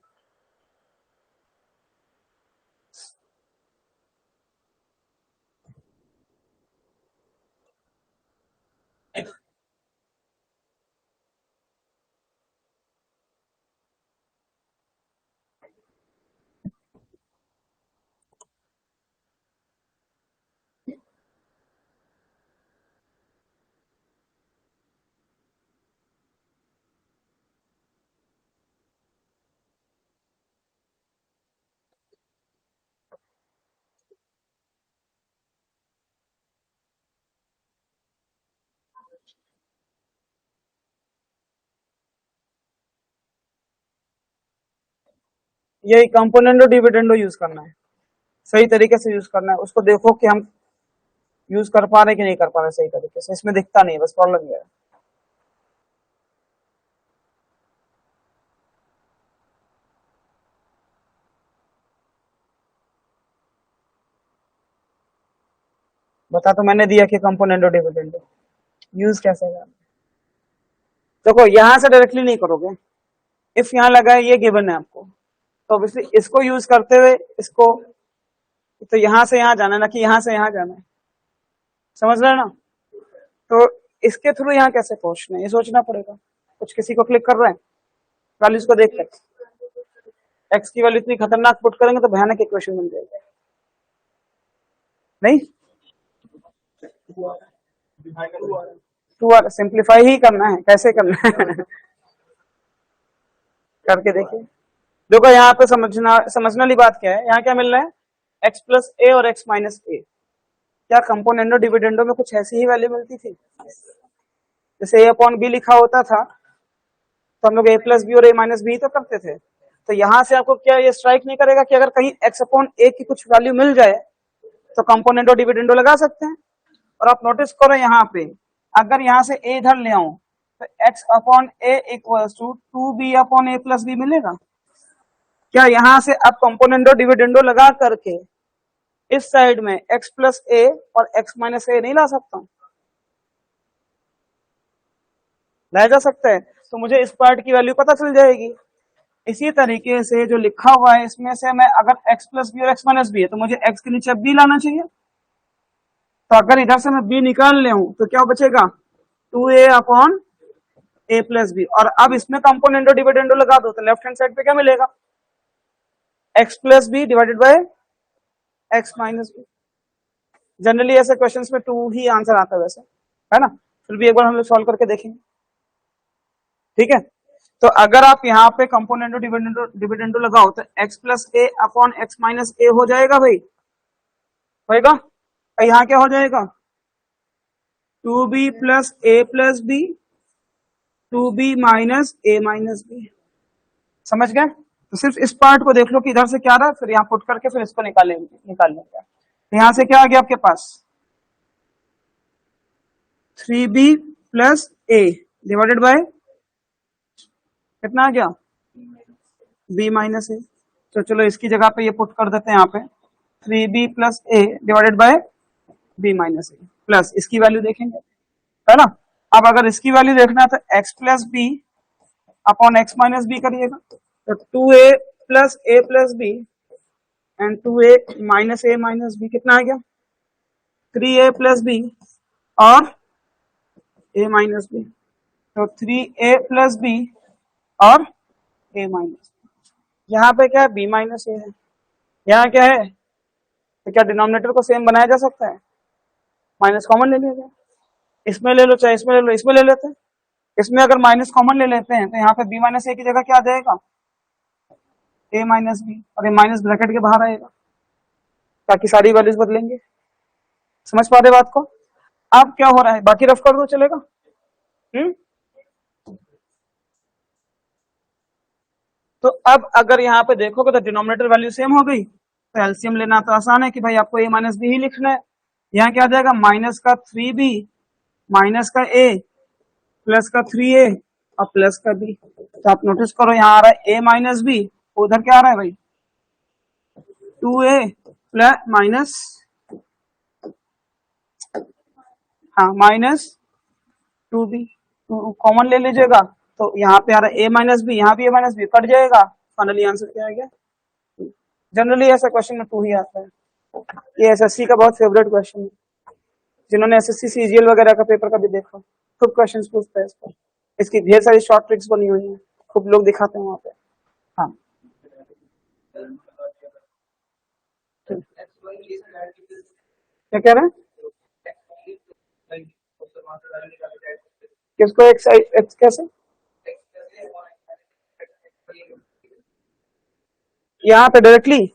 यही कंपोनेंडो डिविडेंडो यूज करना है, सही तरीके से यूज करना है। उसको देखो कि हम यूज कर पा रहे कि नहीं कर पा रहे सही तरीके से, इसमें दिखता नहीं, बस प्रॉब्लम ये है। बता तो मैंने दिया कि कंपोनेंडो डिविडेंडो यूज कैसे करना। देखो यहां से डायरेक्टली नहीं करोगे, इफ यहाँ लगा है ये गिवन है आपको, तो ऑब्वियसली इसको यूज करते हुए इसको, तो यहां से यहां जाना है ना कि यहां से यहां जाना है, समझ रहे हो ना। तो इसके थ्रू यहाँ कैसे पहुंचना है ये सोचना पड़ेगा। कुछ किसी को क्लिक कर रहा है वैल्यूज को देख कर, एक्स की वैल्यू इतनी खतरनाक पुट करेंगे तो भयानक इक्वेशन बन जाएगी, नहीं टू सिंप्लीफाई ही करना है, कैसे करना है करके देखिए। देखो यहाँ पे समझने वाली बात क्या है, यहाँ क्या मिल रहा है, x प्लस ए और x माइनस ए। क्या कंपोनेंडो डिविडेंडो में कुछ ऐसी ही वैल्यू मिलती थी, जैसे a अपॉन बी लिखा होता था तो हम लोग a प्लस बी और a माइनस बी तो करते थे। तो यहां से आपको क्या ये स्ट्राइक नहीं करेगा कि अगर कहीं x अपॉन ए की कुछ वैल्यू मिल जाए तो कंपोनेंडो डिविडेंडो लगा सकते हैं। और आप नोटिस करो यहाँ पे, अगर यहाँ से a इधर ले आऊं तो x upon A equals to 2b upon a plus B मिलेगा। क्या यहां से अब कंपोनेंडो डिविडेंडो लगा करके इस साइड में x प्लस ए और x माइनस ए नहीं ला सकता हूं, लाया जा सकता है। तो मुझे इस पार्ट की वैल्यू पता चल जाएगी। इसी तरीके से जो लिखा हुआ है इसमें से मैं अगर x प्लस बी और x माइनस बी है तो मुझे x के नीचे b लाना चाहिए। तो अगर इधर से मैं b निकाल ले हूं तो क्या बचेगा, 2a upon a plus B. और अब इसमें कंपोनेंडो डिविडेंडो लगा दो तो लेफ्ट हैंड साइड पे क्या मिलेगा, x plus B divided by x minus B. Generally ऐसे क्वेश्चंस में 2 ही आंसर आता है वैसे, है ना, फिर भी एक बार हम लोग सॉल्व करके देखेंगे, ठीक है। तो अगर आप यहाँ पे कंपोनेंडो डिविडेंडो लगाओ तो x plus A upon X minus ए हो जाएगा भाई, होएगा। और यहाँ क्या हो जाएगा, 2b plus A plus B, 2b minus A minus B. समझ गए। तो सिर्फ इस पार्ट को देख लो कि इधर से क्या रहा है, फिर यहाँ पुट करके फिर इसको निकाल लेंगे। तो यहाँ से क्या आ गया आपके पास, 3b plus A divided by कितना आ गया, b माइनस ए। तो चलो इसकी जगह पे ये पुट कर देते हैं यहाँ पे, 3b plus A divided by b minus A plus इसकी वैल्यू देखेंगे, है ना। अब अगर इसकी वैल्यू देखना है तो x plus B upon X minus B करिएगा, तो 2a plus A plus B and 2a minus A minus B कितना आ गया, 3a प्लस बी और a माइनस बी। तो 3a प्लस बी और a माइनस, यहाँ पे क्या है b माइनस ए है, यहाँ क्या है, तो क्या डिनोमिनेटर को सेम बनाया जा सकता है, माइनस कॉमन ले लिया जाए, इसमें ले लो चाहे इसमें ले लो, इसमें ले लेते हैं। इसमें अगर माइनस कॉमन ले लेते हैं तो यहाँ पे b माइनस ए की जगह क्या आ जाएगा, a माइनस बी, और ये माइनस ब्रैकेट के बाहर आएगा ताकि सारी वैल्यूज बदलेंगे। समझ पा रहे बात को। अब क्या हो रहा है, बाकी रफ कर दो चलेगा। तो अब अगर यहाँ पे देखोगे तो डिनोमिनेटर वैल्यू सेम हो गई, तो एलसीएम लेना तो आसान है कि भाई आपको a माइनस बी ही लिखना है। यहाँ क्या आ जाएगा, माइनस का 3b माइनस का a प्लस का 3a और प्लस का b। तो आप नोटिस करो यहाँ आ रहा है a माइनस बी, उधर क्या आ रहा है भाई 2a प्लस माइनस, हाँ माइनस 2b, कॉमन ले लीजिएगा तो यहाँ पे आ रहा है a माइनस बी, यहाँ भी a माइनस बी कट जाएगा, फाइनली आंसर क्या आ गया। जनरली ऐसा क्वेश्चन में 2 ही आता है। ये एसएससी का बहुत फेवरेट क्वेश्चन है, जिन्होंने एसएससी सीजीएल वगैरह का पेपर का भी देखा, खूब क्वेश्चंस पूछता है इसका, इसकी ढेर सारी शॉर्ट ट्रिक्स बनी हुई हैं, खूब लोग दिखाते हैं वहां पे। हाँ क्या कह रहे हैं, किसको एक्स कैसे, यहाँ पे डायरेक्टली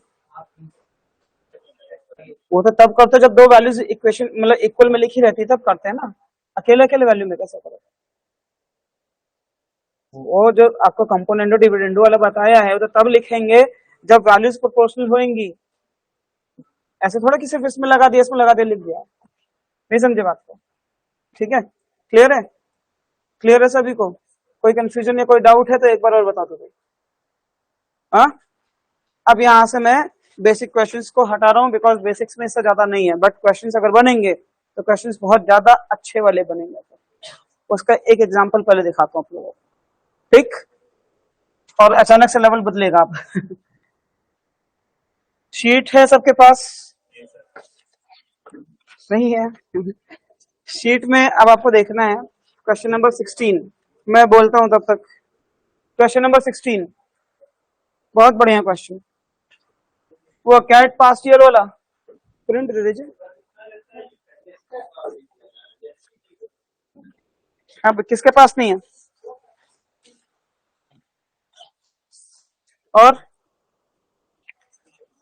वो तो तब करते जब दो वैल्यूज इक्वेशन मतलब इक्वल में लिखी रहती है तब करते हैं ना, अकेले अकेले वैल्यू में कैसे करें। वो जो आपको कंपोनेंडो डिविडेंडो वाला बताया है वो तो तब लिखेंगे जब वैल्यूज प्रोपोर्शनल होंगी, ऐसे थोड़ा कि सिर्फ इसमें लगा दिया इसमें लगा दिया लिख दिया, नहीं समझे बात को? ठीक है, क्लियर है? क्लियर है सभी को? कोई कंफ्यूजन या कोई डाउट है तो एक बार और बता दो भाई। हाँ, अब यहां से मैं बेसिक क्वेश्चंस को हटा रहा हूं बिकॉज बेसिक्स में इससे ज्यादा नहीं है, बट क्वेश्चंस अगर बनेंगे तो क्वेश्चंस बहुत ज्यादा अच्छे वाले बनेंगे। उसका एक एग्जांपल पहले दिखाता हूं आप लोगों को, ठीक? और अचानक से लेवल बदलेगा आप शीट है सबके पास? नहीं है शीट में अब आपको देखना है क्वेश्चन नंबर 16। मैं बोलता हूं तब तक। क्वेश्चन नंबर 16 बहुत बढ़िया क्वेश्चन, वो कैट पास्ट ईयर वाला प्रिंट दे दीजिए। अब किसके पास नहीं है?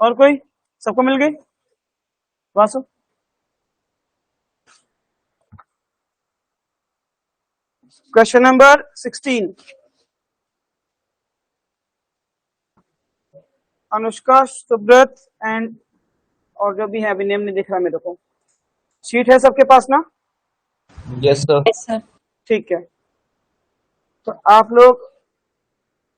और कोई? सबको मिल गई? Vasu question number 16, Anushka, Subrata and और जो भी है, अभी नेम नहीं दिख रहा मेरे को। शीट है सबके पास ना? Yes sir. ठीक है, तो आप लोग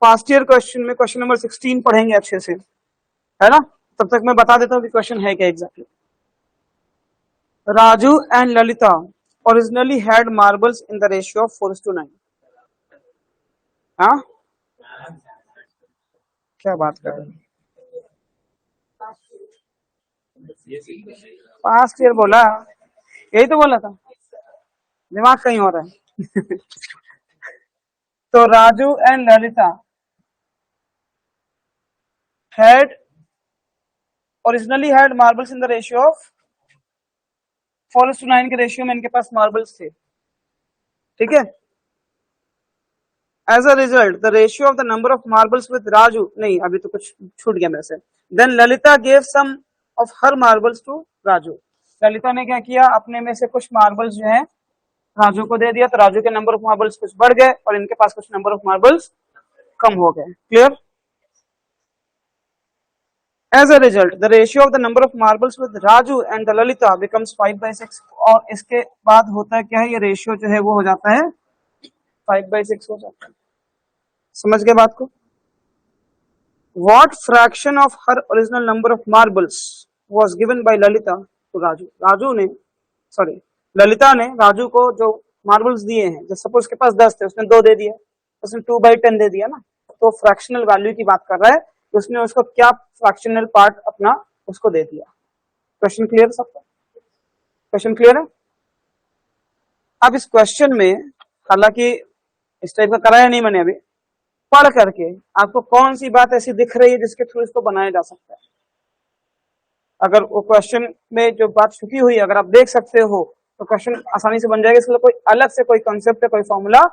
पास्ट ईयर क्वेश्चन में क्वेश्चन नंबर 16 पढ़ेंगे अच्छे से, है ना? तब तक मैं बता देता हूँ कि क्वेश्चन है क्या exactly. Raju and Lalita originally had marbles in the ratio of 4:9। हाँ, क्या बात कर रहे हैं? पास्ट ईयर बोला, यही तो बोला था, दिमाग कहीं हो रहा है तो Raju and Lalita had originally had marbles in the ratio of 4:9 के रेशियो में इनके पास मार्बल्स थे, ठीक है? As a result the ratio of the number of marbles with Raju, नहीं अभी तो कुछ छूट गया मेरे से, then Lalita gave some of her marbles to Raju. Lalita ने क्या किया, अपने में से कुछ मार्बल्स जो है राजू को दे दिया, तो राजू के नंबर ऑफ मार्बल्स कुछ बढ़ गए और इनके पास कुछ नंबर ऑफ मार्बल्स कम हो गए। Clear? As a result, the ratio of the number of marbles with Raju and the Lalita becomes 5/6, और इसके बाद होता है क्या है, ये रेशियो जो है वो हो जाता है 5/6 हो जाता है। समझ गए बात को? What fraction of her original number of marbles was given by Lalita to Raju? Raju ने, सॉरी, ललिता ने राजू को जो मार्बल्स दिए हैं, जैसे सपोज के पास 10 थे, उसने 2 दे दिए, उसने 2/10 दे दिया ना, तो फ्रैक्शनल वैल्यू की बात कर रहा है, उसने उसको क्या फ्रैक्शनल पार्ट अपना उसको दे दिया। क्वेश्चन क्लियर सबका? क्वेश्चन क्लियर है? अब इस क्वेश्चन में, हालांकि इस टाइप का कराया नहीं मैंने अभी, पढ़ करके आपको कौन सी बात ऐसी दिख रही है जिसके थ्रू इसको बनाया जा सकता है? अगर वो क्वेश्चन में जो बात छुपी हुई है अगर आप देख सकते हो तो क्वेश्चन आसानी से बन जाएगा। इसके लिए कोई अलग से कोई कॉन्सेप्ट या कोई फॉर्मूला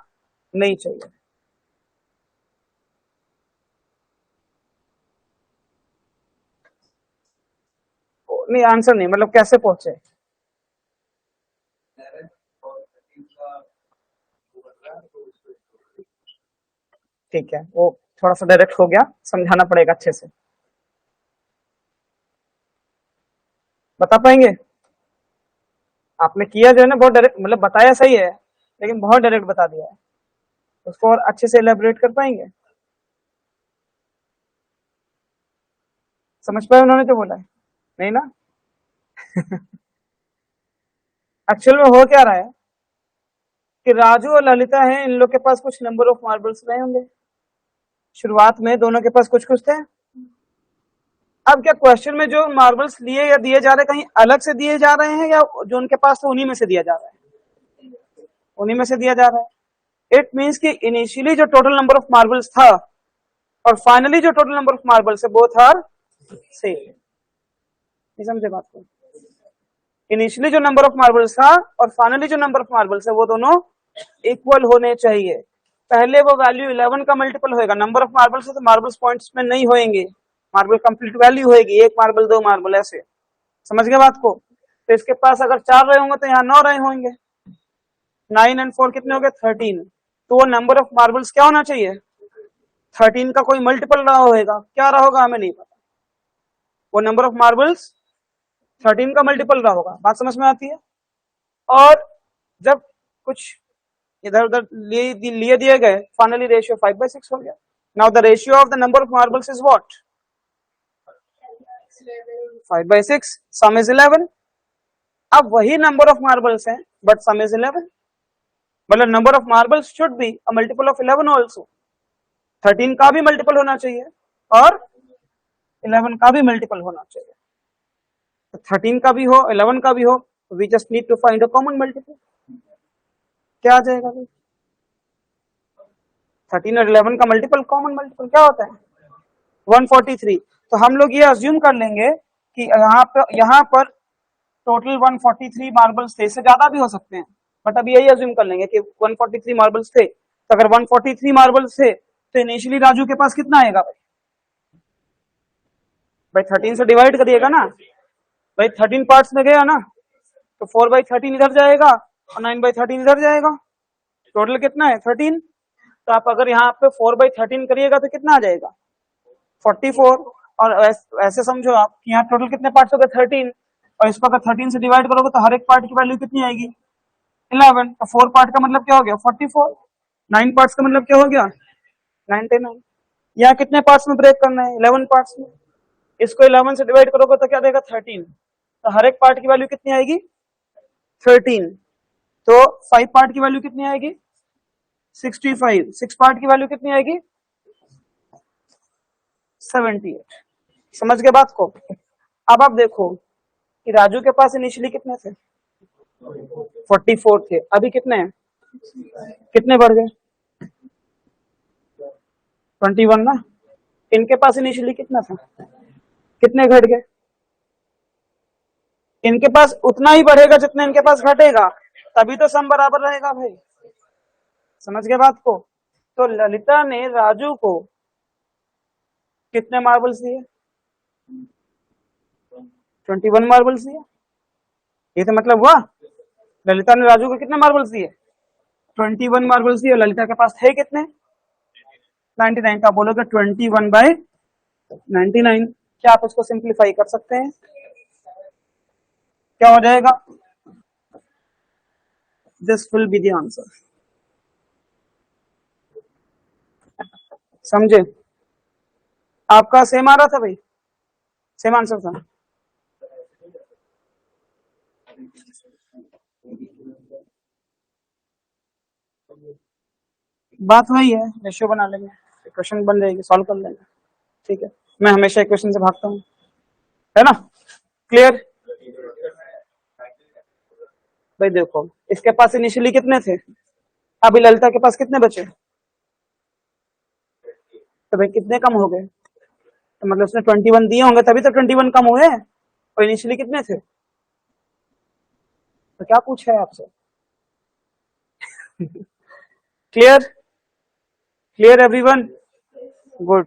नहीं चाहिए। नहीं, आंसर नहीं, मतलब कैसे पहुंचे? ठीक है, वो थोड़ा सा डायरेक्ट हो गया, समझाना पड़ेगा अच्छे से। बता पाएंगे? आपने किया जो है ना बहुत डायरेक्ट, मतलब बताया सही है लेकिन बहुत डायरेक्ट बता दिया है, उसको और अच्छे से एलेबोरेट कर पाएंगे? समझ पाए उन्होंने जो बोला है? नहीं ना एक्चुअल में हो क्या रहा है कि राजू और ललिता हैं, इन लोग के पास कुछ नंबर ऑफ मार्बल्स रहे होंगे शुरुआत में, दोनों के पास कुछ कुछ थे। अब क्या क्वेश्चन में जो मार्बल्स लिए या दिए जा रहे हैं कहीं अलग से दिए जा रहे हैं, या जो उनके पास था उन्हीं में से दिया जा रहा है? उन्हीं में से दिया जा रहा है। इट मीन्स कि इनिशियली जो टोटल नंबर ऑफ मार्बल्स था और फाइनली जो टोटल नंबर ऑफ मार्बल्स है बोथ आर सेम। नहीं समझे बात को? इनिशियली जो नंबर ऑफ मार्बल्स था और फाइनली जो नंबर ऑफ मार्बल्स है वो दोनों इक्वल होने चाहिए। पहले वो वैल्यू 11 का मल्टीपल होएगा, नंबर ऑफ मार्बल्स है तो मार्बल्स पॉइंट्स में नहीं होएंगे, मार्बल कंप्लीट वैल्यू होएगी, 1 मार्बल 2 मार्बल ऐसे। समझ गए बात को? तो इसके पास अगर 4 रहे होंगे तो यहाँ 9 रहे होंगे, 9 एंड 4 कितने हो गए? 13। तो वो नंबर ऑफ मार्बल्स क्या होना चाहिए? 13 का कोई मल्टीपल रहा होगा, क्या रहा होगा हमें नहीं पता, वो नंबर ऑफ मार्बल्स 13 का मल्टीपल रहा होगा। बात समझ में आती है? और जब कुछ इधर उधर लिए दिए गए, फाइनली रेशियो 5/6 हो गया। Now the ratio of the number of marbles is what? 5/6, some is 11। अब वही नंबर ऑफ मार्बल्स हैं बट सम इज 11, मतलब number of marbles should be a multiple of 11 also. 13 का भी मल्टीपल होना चाहिए और 11 का भी मल्टीपल होना चाहिए। तो 13 का भी हो 11 का भी हो, we just need to find a common multiple. क्या आ जाएगा भाई? 13 और 11 का मल्टीपल, कॉमन मल्टीपल क्या होता है? 143। तो हम लोग ये अज्यूम कर लेंगे कि यहाँ पर टोटल 143 मार्बल्स थे, इससे ज्यादा भी हो सकते हैं, बट अभी यही अज्यूम कर लेंगे कि 143 मार्बल्स थे। तो अगर 143 मार्बल्स थे तो इनिशियली राजू के पास कितना आएगा भाई? 13 से डिवाइड करिएगा ना भाई, 13 पार्ट्स में गया ना, तो 4/13 इधर जाएगा और 9/13 इधर जाएगा, टोटल कितना है? 13। तो आप अगर यहाँ पे 4/13 करिएगा तो कितना आ जाएगा? 44। और ऐसे समझो आप कि यहाँ टोटल कितने पार्ट्स हो गए? 13, और इसको अगर 13 से डिवाइड करोगे तो हर एक पार्ट की वैल्यू कितनी आएगी? 11। तो 4 पार्ट का मतलब क्या हो गया? 44। 9 पार्ट्स का मतलब क्या हो गया? 99। यहाँ कितने पार्ट्स में ब्रेक करना है? 11 पार्ट्स में। इसको 11 से डिवाइड करोगे तो क्या देगा? 13। तो हर एक पार्ट की वैल्यू कितनी आएगी? 13। तो 5 पार्ट की वैल्यू कितनी आएगी? 65। 6 पार्ट की वैल्यू कितनी आएगी? 78। समझ गए बात को? अब आप देखो कि राजू के पास इनिशियली कितने थे? 44 थे, अभी कितने हैं? कितने बढ़ गए? 21 ना। इनके पास इनिशियली कितना था? कितने घट गए? इनके पास उतना ही बढ़ेगा जितना इनके पास घटेगा, तभी तो सम बराबर रहेगा भाई। समझ गए बात को? तो ललिता ने राजू को कितने मार्बल्स दिए? 21 मार्बल्स दिए। ये तो मतलब हुआ ललिता ने राजू को कितने मार्बल्स दिए? 21 मार्बल्स दिए। ललिता के पास थे कितने? 99। तो आप बोलोगे 21/99। क्या आप उसको सिंप्लीफाई कर सकते हैं? क्या हो जाएगा? This will be the answer. समझे? आपका सेम आ रहा था भाई? सेम आंसर था? बात वही है, रेशियो बना लेंगे, इक्वेशन बन जाएगी, सॉल्व कर लेंगे। ठीक है, मैं हमेशा इक्वेशन से भागता हूँ, है ना? क्लियर? भाई देखो, इसके पास इनिशियली कितने थे? अभी ललिता के पास कितने बचे? तो भाई कितने कम हो गए? तो मतलब उसने 21 दिए होंगे तभी तो 21 कम हुए, और इनिशियली कितने थे? तो क्या पूछा है आपसे? क्लियर? Clear everyone? गुड।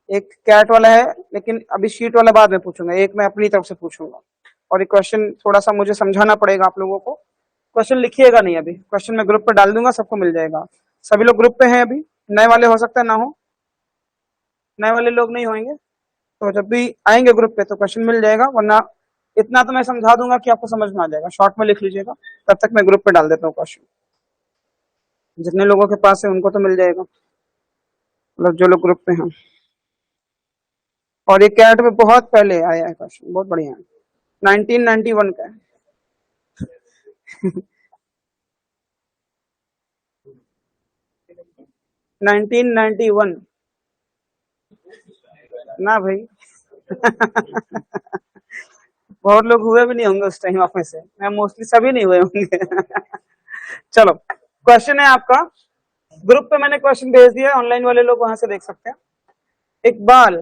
एक कैट वाला है, लेकिन अभी शीट वाला बाद में पूछूंगा, एक मैं अपनी तरफ से पूछूंगा, और एक क्वेश्चन थोड़ा सा मुझे समझाना पड़ेगा आप लोगों को। क्वेश्चन लिखिएगा नहीं, अभी क्वेश्चन मैं ग्रुप पे डाल दूंगा, सबको मिल जाएगा। सभी लोग ग्रुप पे हैं अभी? नए वाले हो सकता है ना हो, नए वाले लोग नहीं होंगे, तो जब भी आएंगे ग्रुप पे तो क्वेश्चन मिल जाएगा, वरना इतना तो मैं समझा दूंगा कि आपको समझ में आ जाएगा। शॉर्ट में लिख लीजिएगा, तब तक मैं ग्रुप पे डाल देता हूँ क्वेश्चन। जितने लोगों के पास है उनको तो मिल जाएगा, मतलब जो लोग ग्रुप पे हैं। और ये कैट में बहुत पहले आया है क्वेश्चन, बहुत बढ़िया है, 1991 का है। 1991 ना भाई। बहुत लोग हुए भी नहीं होंगे उस टाइम, आप में से मैं मोस्टली सभी नहीं हुए होंगे। चलो, क्वेश्चन है आपका, ग्रुप पे मैंने क्वेश्चन भेज दिया, ऑनलाइन वाले लोग वहां से देख सकते हैं। Iqbal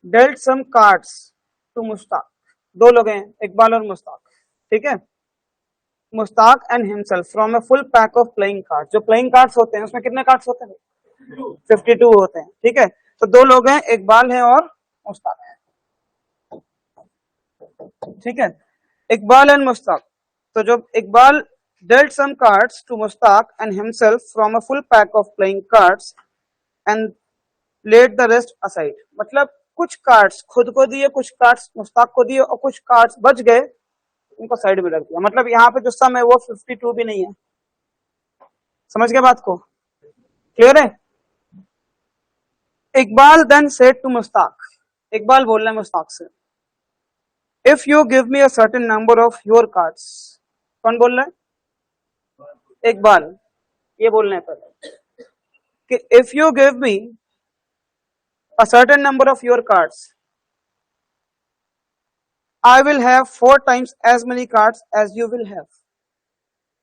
dealt some cards to Mushtaq. दो लोग हैं, इकबाल और मुश्ताक, ठीक है? Mushtaq and himself from a full pack of playing cards. जो प्लेइंग कार्ड्स होते हैं उसमें कितने कार्ड्स होते हैं? 52 होते हैं, ठीक है? तो दो लोग हैं, इकबाल है और मुश्ताक है, ठीक है? इकबाल एंड मुश्ताक। तो जब Iqbal dealt some cards to Mustaq and himself from a full pack of playing cards and laid the rest aside. मतलब कुछ कार्ड्स खुद को दिए, कुछ कार्ड्स मुस्ताक को दिए और कुछ कार्ड्स बच गए, उनको साइड में रख दिया। मतलब यहाँ पे जो सम है वो 52 भी नहीं है। समझ गए बात को? क्लियर है? Iqbal then said to Mushtaq, Iqbal बोल रहे हैं मुस्ताक से, if you give me a certain number of your cards. कौन बोल रहा है? इकबाल। ये बोल रहे हैं पहले कि if you give me a certain number of your cards, I will have 4 times as many cards as you will have.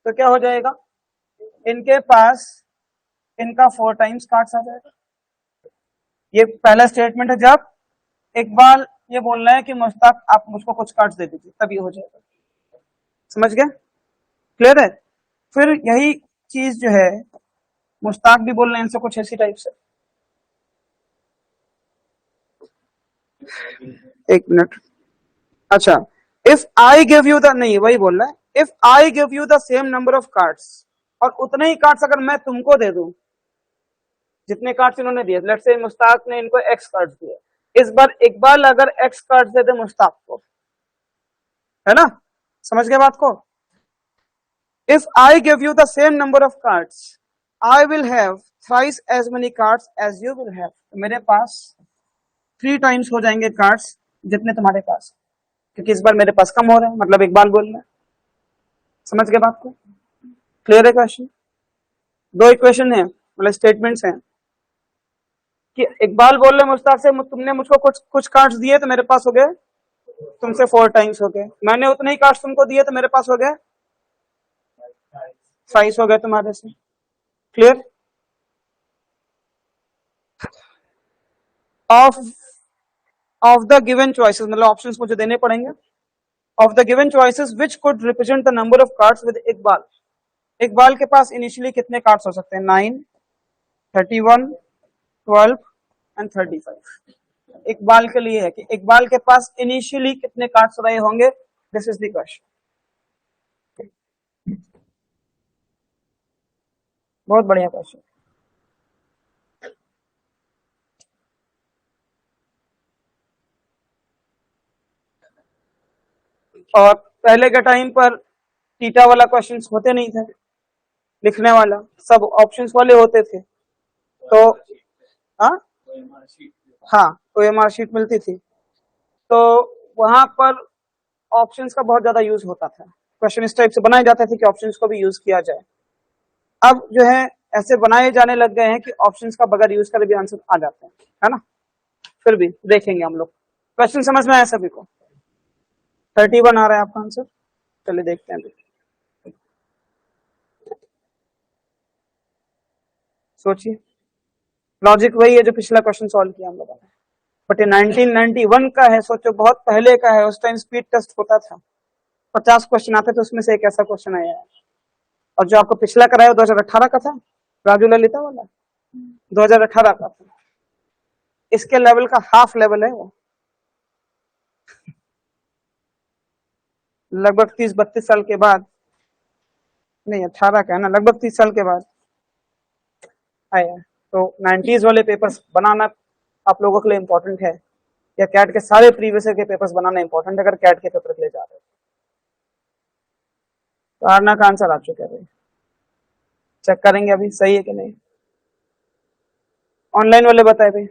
तो क्या हो जाएगा? इनके पास इनका 4 टाइम्स कार्ड्स आ जाएगा। ये पहला स्टेटमेंट है जब इकबाल ये बोल रहा है कि मुश्ताक आप मुझको कुछ कार्ड्स दे दीजिए, तब ये हो जाएगा। समझ गए? क्लियर है? फिर यही चीज जो है मुश्ताक भी बोल रहे हैं इनसे कुछ ऐसी टाइप से। एक मिनट। अच्छा, if I give you the, नहीं वही बोल रहा है, if I give you the same number of cards, और उतने ही कार्ड्स अगर मैं तुमको दे दूं जितने कार्ड्स इन्होंने दिए, लेट्स से मुश्ताक ने इनको एक्स कार्ड्स दिए, इस बार इकबाल अगर एक्स कार्ड्स दे दे मुश्ताक को, है ना? समझ गए बात को? If I give you the same number of cards, I will have thrice as many cards as you will have. मेरे पास 3 टाइम्स हो जाएंगे कार्ड्स जितने तुम्हारे पास, क्योंकि इस बार मेरे पास कम हो रहे हैं। मतलब इकबाल बोल रहे हैं। समझ गए बात को? क्लियर है क्वेश्चन? 2 इक्वेशन है, मतलब स्टेटमेंट्स हैं कि इकबाल बोल रहे मुश्ताक से, तुमने मुझको कुछ कार्ड्स दिए तो मेरे पास हो गए तुमसे 4 टाइम्स हो गए, मैंने उतने ही कार्ड्स तुमको दिए तो मेरे पास हो गए 5 हो गए तुम्हारे से। Clear? Of the given choices, मतलब ऑप्शंस मुझे देने पड़ेंगे। Of the given choices which could represent the number of cards with Iqbal. Iqbal के पास इनिशियली कितने कार्ड्स हो सकते हैं? 9, 31, 12 एंड 35। इकबाल के लिए है कि इकबाल के पास इनिशियली कितने कार्ड्स रहे होंगे। This is the question. बहुत बढ़िया क्वेश्चन। और पहले के टाइम पर थीटा वाला क्वेश्चंस होते नहीं थे, लिखने वाला सब ऑप्शंस वाले होते थे। तो हाँ, OMR शीट मिलती थी, तो वहां पर ऑप्शंस का बहुत ज्यादा यूज होता था। क्वेश्चन इस टाइप से बनाए जाते थे कि ऑप्शंस को भी यूज किया जाए। अब जो है ऐसे बनाए जाने लग गए हैं कि ऑप्शंस का बगैर यूज करे भी आंसर आ जाते हैं, है ना? फिर भी देखेंगे हम लोग। क्वेश्चन समझ में आया सभी को? 31 आ रहा है आपका आंसर। चलिए देखते हैं अभी। सोचिए, लॉजिक वही है जो पिछला क्वेश्चन सॉल्व किया हम लोगों ने, बट ये 1991 का है। सोचो बहुत पहले का है। उस टाइम स्पीड टेस्ट होता था, 50 क्वेश्चन आते थे, उसमें से एक ऐसा क्वेश्चन आया है। और जो आपको पिछला कराया वो 2018 का था, राजू ललिता वाला 2018 का था। इसके लेवल का हाफ लेवल है वो, लगभग 30-32 साल के बाद, नहीं 18 का है ना, लगभग 30 साल के बाद आया। तो 90s वाले पेपर्स बनाना आप लोगों के लिए इंपॉर्टेंट है, या कैट के सारे प्रीवियस के पेपर्स बनाना इंपॉर्टेंट है अगर कैट के पेपर के लिए जा रहे हो। तो आरना का आंसर आ चुका है, चेक करेंगे अभी सही है कि नहीं। ऑनलाइन वाले बताए भाई,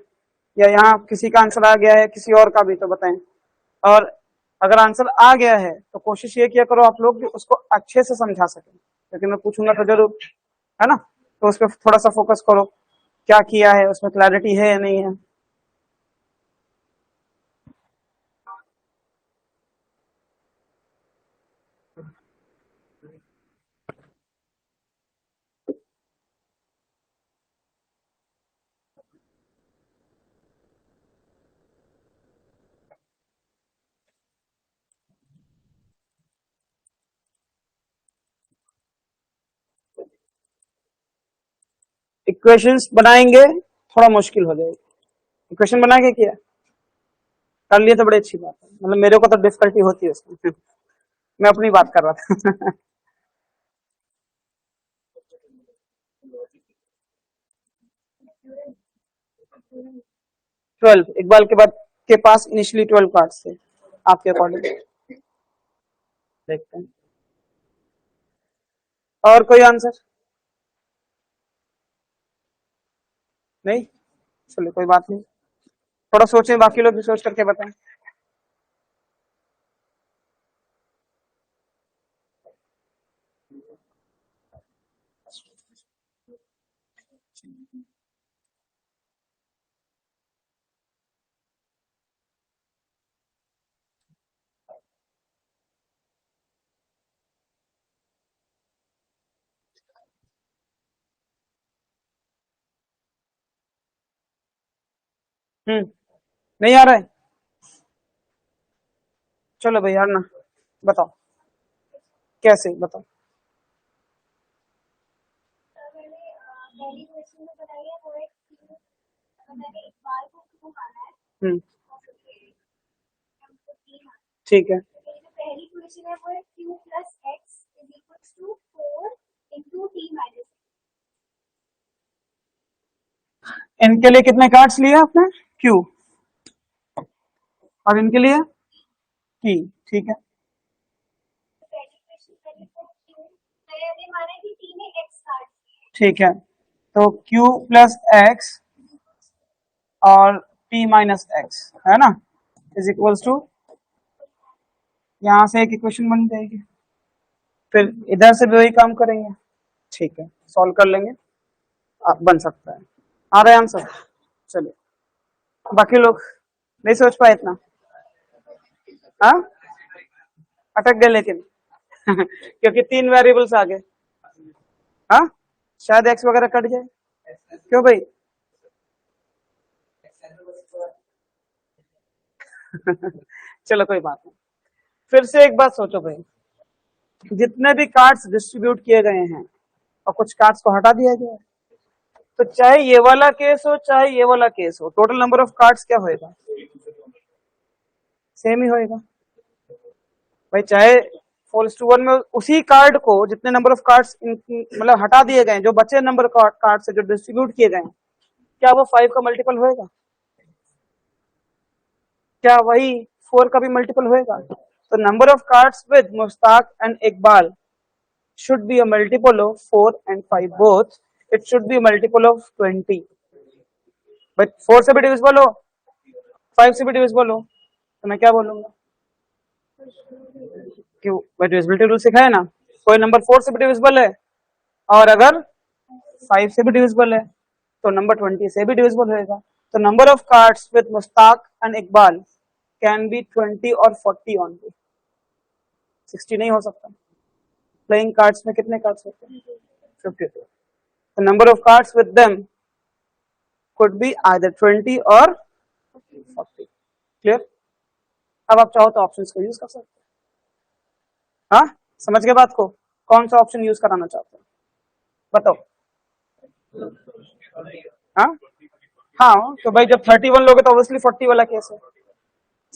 या यहाँ किसी का आंसर आ गया है किसी और का भी तो बताएं। और अगर आंसर आ गया है तो कोशिश ये किया करो आप लोग कि उसको अच्छे से समझा सकें, लेकिन मैं पूछूंगा तो जरूर, है ना? तो उस पर थोड़ा सा फोकस करो, क्या किया है उसमें, क्लैरिटी है या नहीं है। इक्वेशंस बनाएंगे थोड़ा मुश्किल हो जाएगी। इक्वेशन बना के किया कर लिए तो बड़ी अच्छी बात है, मतलब मेरे को तो डिफिकल्टी होती है उसमें मैं अपनी बात कर रहा था 12, इकबाल के बाद के पास इनिशियली 12 कार्ड्स थे आपके अकॉर्डिंग। देखते हैं और कोई आंसर नहीं, चलिए कोई बात नहीं, थोड़ा सोचें, बाकी लोग भी सोच करके बताएं। नहीं आ रहा है, चलो भाई यार ना, बताओ कैसे, बताओ। हम्म, ठीक है। इनके लिए कितने कार्ड्स लिए आपने? क्यू, और इनके लिए टी, ठीक है। ठीक है, तो Q प्लस एक्स और P माइनस एक्स है ना, इज इक्वल्स टू, यहां से एक इक्वेशन बन जाएगी, फिर इधर से भी वही काम करेंगे, ठीक है, सॉल्व कर लेंगे, बन सकता है। आ रहा है आंसर? चलिए, बाकी लोग नहीं सोच पाए इतना, हाँ अटक गए लेकिन क्योंकि 3 वेरिएबल्स आ गए, हाँ शायद एक्स वगैरह कट जाए, क्यों भाई चलो कोई बात नहीं, फिर से एक बात सोचो भाई, जितने भी कार्ड्स डिस्ट्रीब्यूट किए गए हैं और कुछ कार्ड्स को हटा दिया गया है, तो चाहे ये वाला केस हो चाहे ये वाला केस हो, टोटल नंबर ऑफ कार्ड्स क्या होएगा? सेम ही होएगा भाई, चाहे 4:1 में उसी कार्ड को, जितने नंबर ऑफ कार्ड्स मतलब हटा दिए गए, जो बचे नंबर कार्ड से जो डिस्ट्रीब्यूट किए गए, क्या वो 5 का मल्टीपल होएगा? क्या वही 4 का भी मल्टीपल होएगा? तो number of cards with Mushtaq and Iqbal should be a multiple of 4 and 5 both, it should be a multiple of 20, but 4 से भी डिविजिबल हो 5 से भी डिविजिबल हो, तो मैं क्या बोलूंगा कि भाई डिविजिबिलिटी रूल सिखाया ना, कोई नंबर 4 से भी डिविजिबल है और अगर 5 से भी डिविजिबल है तो नंबर 20 से भी डिविजिबल होएगा, तो number of cards with Mushtaq and Iqbal can be 20 और 40 ओनली, 60 नहीं हो सकता। प्लेइंग कार्ड्स में कितने कार्ड्स होते हैं? 52, the number of cards with them could be either 20 or 40, clear? अब आप चाहो तो ऑप्शंस को यूज कर सकते हैं, हाँ समझ गए बात को, कौन सा ऑप्शन यूज कराना चाहते हैं बताओ? हाँ हाँ, तो भाई जब 31 लोगे तो ऑब्वियसली 40 वाला केस है,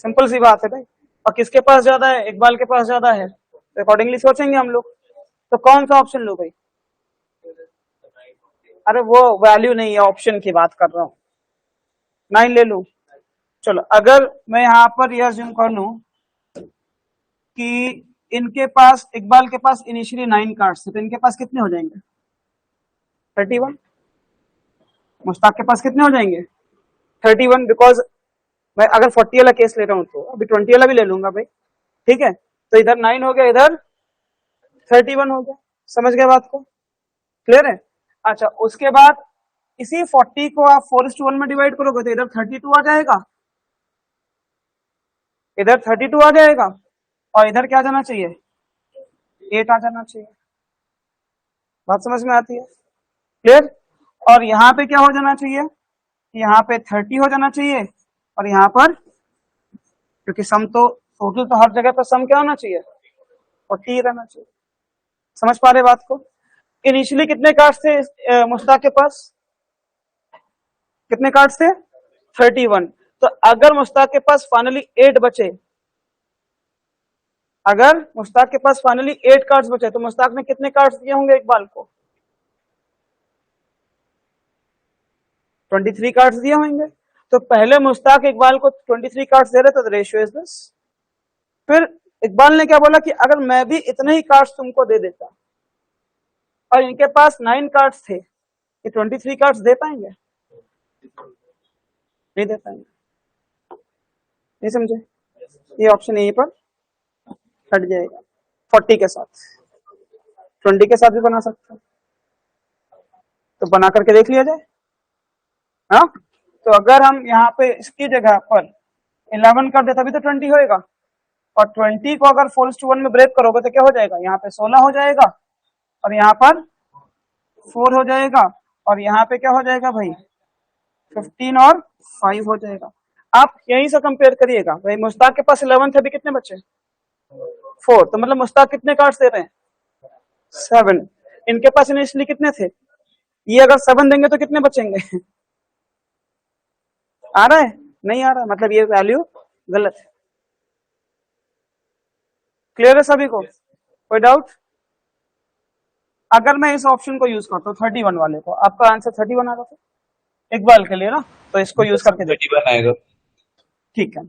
सिंपल सी बात है भाई, और किसके पास ज्यादा है? इकबाल के पास ज्यादा है, तो अकॉर्डिंगली सोचेंगे हम लोग, तो कौन सा ऑप्शन लो भाई? अरे वो वैल्यू नहीं है, ऑप्शन की बात कर रहा हूं, 9 ले लू, चलो अगर मैं यहां पर यह अज्यूम कर लूं कि इनके पास, इकबाल के पास इनिशियली 9 कार्ड्स थे, तो इनके पास कितने हो जाएंगे? 31। मुश्ताक के पास कितने हो जाएंगे? 31, बिकॉज मैं अगर 40 वाला केस ले रहा हूं तो अभी 20 वाला भी ले लूंगा भाई, ठीक है, तो इधर 9 हो गया, इधर 31 हो गया, समझ गए बात को, क्लियर है? अच्छा, उसके बाद इसी 40 को आप 4:1 में डिवाइड करोगे तो इधर 32 आ जाएगा, इधर 32 आ जाएगा, और इधर क्या जाना चाहिए? 8 आ जाना चाहिए, बात समझ में आती है, क्लियर? और यहाँ पे क्या हो जाना चाहिए? यहाँ पे 30 हो जाना चाहिए, और यहाँ पर क्योंकि सम तो टोटल, तो हर जगह पर सम क्या होना चाहिए? 40 रहना चाहिए, समझ पा रहे बात को? इनिशियली कितने कार्ड्स थे मुश्ताक के पास? कितने कार्ड्स थे? 31, तो अगर मुश्ताक के पास फाइनली 8 बचे, अगर मुश्ताक के पास फाइनली 8 कार्ड्स बचे, तो मुश्ताक ने कितने कार्ड्स दिए होंगे इकबाल को? 23 कार्ड्स दिए होंगे, तो पहले मुश्ताक इकबाल को 23 कार्ड्स दे रहे थे, तो रेशियो इज दिस। फिर इकबाल ने क्या बोला कि अगर मैं भी इतने ही कार्ड्स तुमको दे देता, और इनके पास 9 कार्ड्स थे, ये 23 कार्ड्स दे पाएंगे? नहीं दे पाएंगे। नहीं समझे? ये ऑप्शन यहीं पर हट जाएगा। 40 के साथ, 20 के साथ भी बना सकते हैं, तो बना करके देख लिया जाए। हाँ, तो अगर हम यहाँ पे इसकी जगह पर 11 कर दे तभी तो 20 होएगा, और 20 को अगर 4:1 में ब्रेक करोगे तो क्या हो जाएगा? यहाँ पे 16 हो जाएगा, और यहाँ पर 4 हो जाएगा, और यहाँ पे क्या हो जाएगा भाई? 15 और 5 हो जाएगा। आप यहीं से कंपेयर करिएगा भाई, मुश्ताक के पास 11 थे, अभी कितने बचे? 4। तो मतलब मुश्ताक कितने कार्ड्स दे रहे हैं? 7। इनके पास इनिशियली कितने थे? ये अगर 7 देंगे तो कितने बचेंगे? आ रहा है? नहीं आ रहा, मतलब ये वैल्यू गलत है। क्लियर है सभी को? कोई डाउट? अगर मैं इस ऑप्शन को यूज करता हूँ 31 वाले को, आपका आंसर 31 आ रहा था इकबाल के लिए ना, तो इसको यूज करके देखिए। 31 आएगा। ठीक है,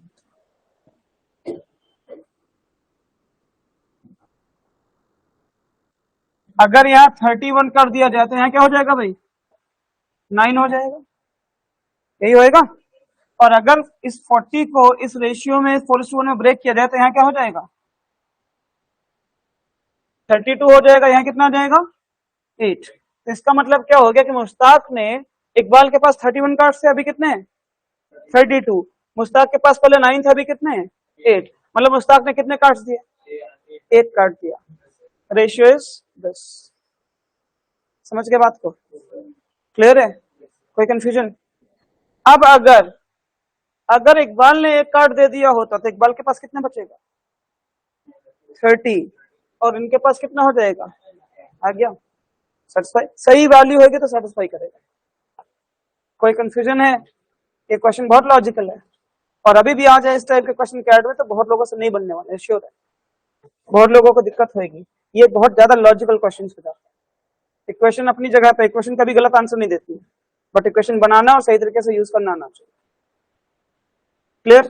अगर यहाँ 31 कर दिया जाए तो यहाँ क्या हो जाएगा भाई? 9 हो जाएगा, यही होएगा। और अगर इस 40 को इस रेशियो में 4:1 में ब्रेक किया जाए तो यहाँ क्या हो जाएगा? 32 हो जाएगा। यहाँ कितना आ जाएगा? 8। तो इसका मतलब क्या हो गया कि मुश्ताक ने, इकबाल के पास 31 कार्ड्स थे, अभी कितने हैं? 32। मुश्ताक के पास पहले 9 थे, अभी कितने हैं? 8। मतलब मुश्ताक ने कितने कार्ड्स दिए? 8 कार्ड दिया। Ratio is this. समझ गए बात को? क्लियर है? कोई कंफ्यूजन? अब अगर इकबाल ने 1 कार्ड दे दिया होता तो इकबाल के पास कितने बचेगा? 30। और इनके पास कितना हो जाएगा? आ गया, सेटिस्फाई। सही वैल्यू होगी तो सेटिस्फाई करेगा। कोई कंफ्यूजन है? ये क्वेश्चन बहुत लॉजिकल है, और अभी भी आ जाए इस टाइप के क्वेश्चन कैड में तो बहुत लोगों से नहीं बनने वाले, श्योर है। बहुत लोगों को दिक्कत होगी, ये बहुत ज्यादा लॉजिकल क्वेश्चन हो जाते हैं। इक्वेशन अपनी जगह पे, इक्वेशन कभी गलत आंसर नहीं देती है, बट इक्वेशन बनाना और सही तरीके से यूज करना आना चाहिए। क्लियर?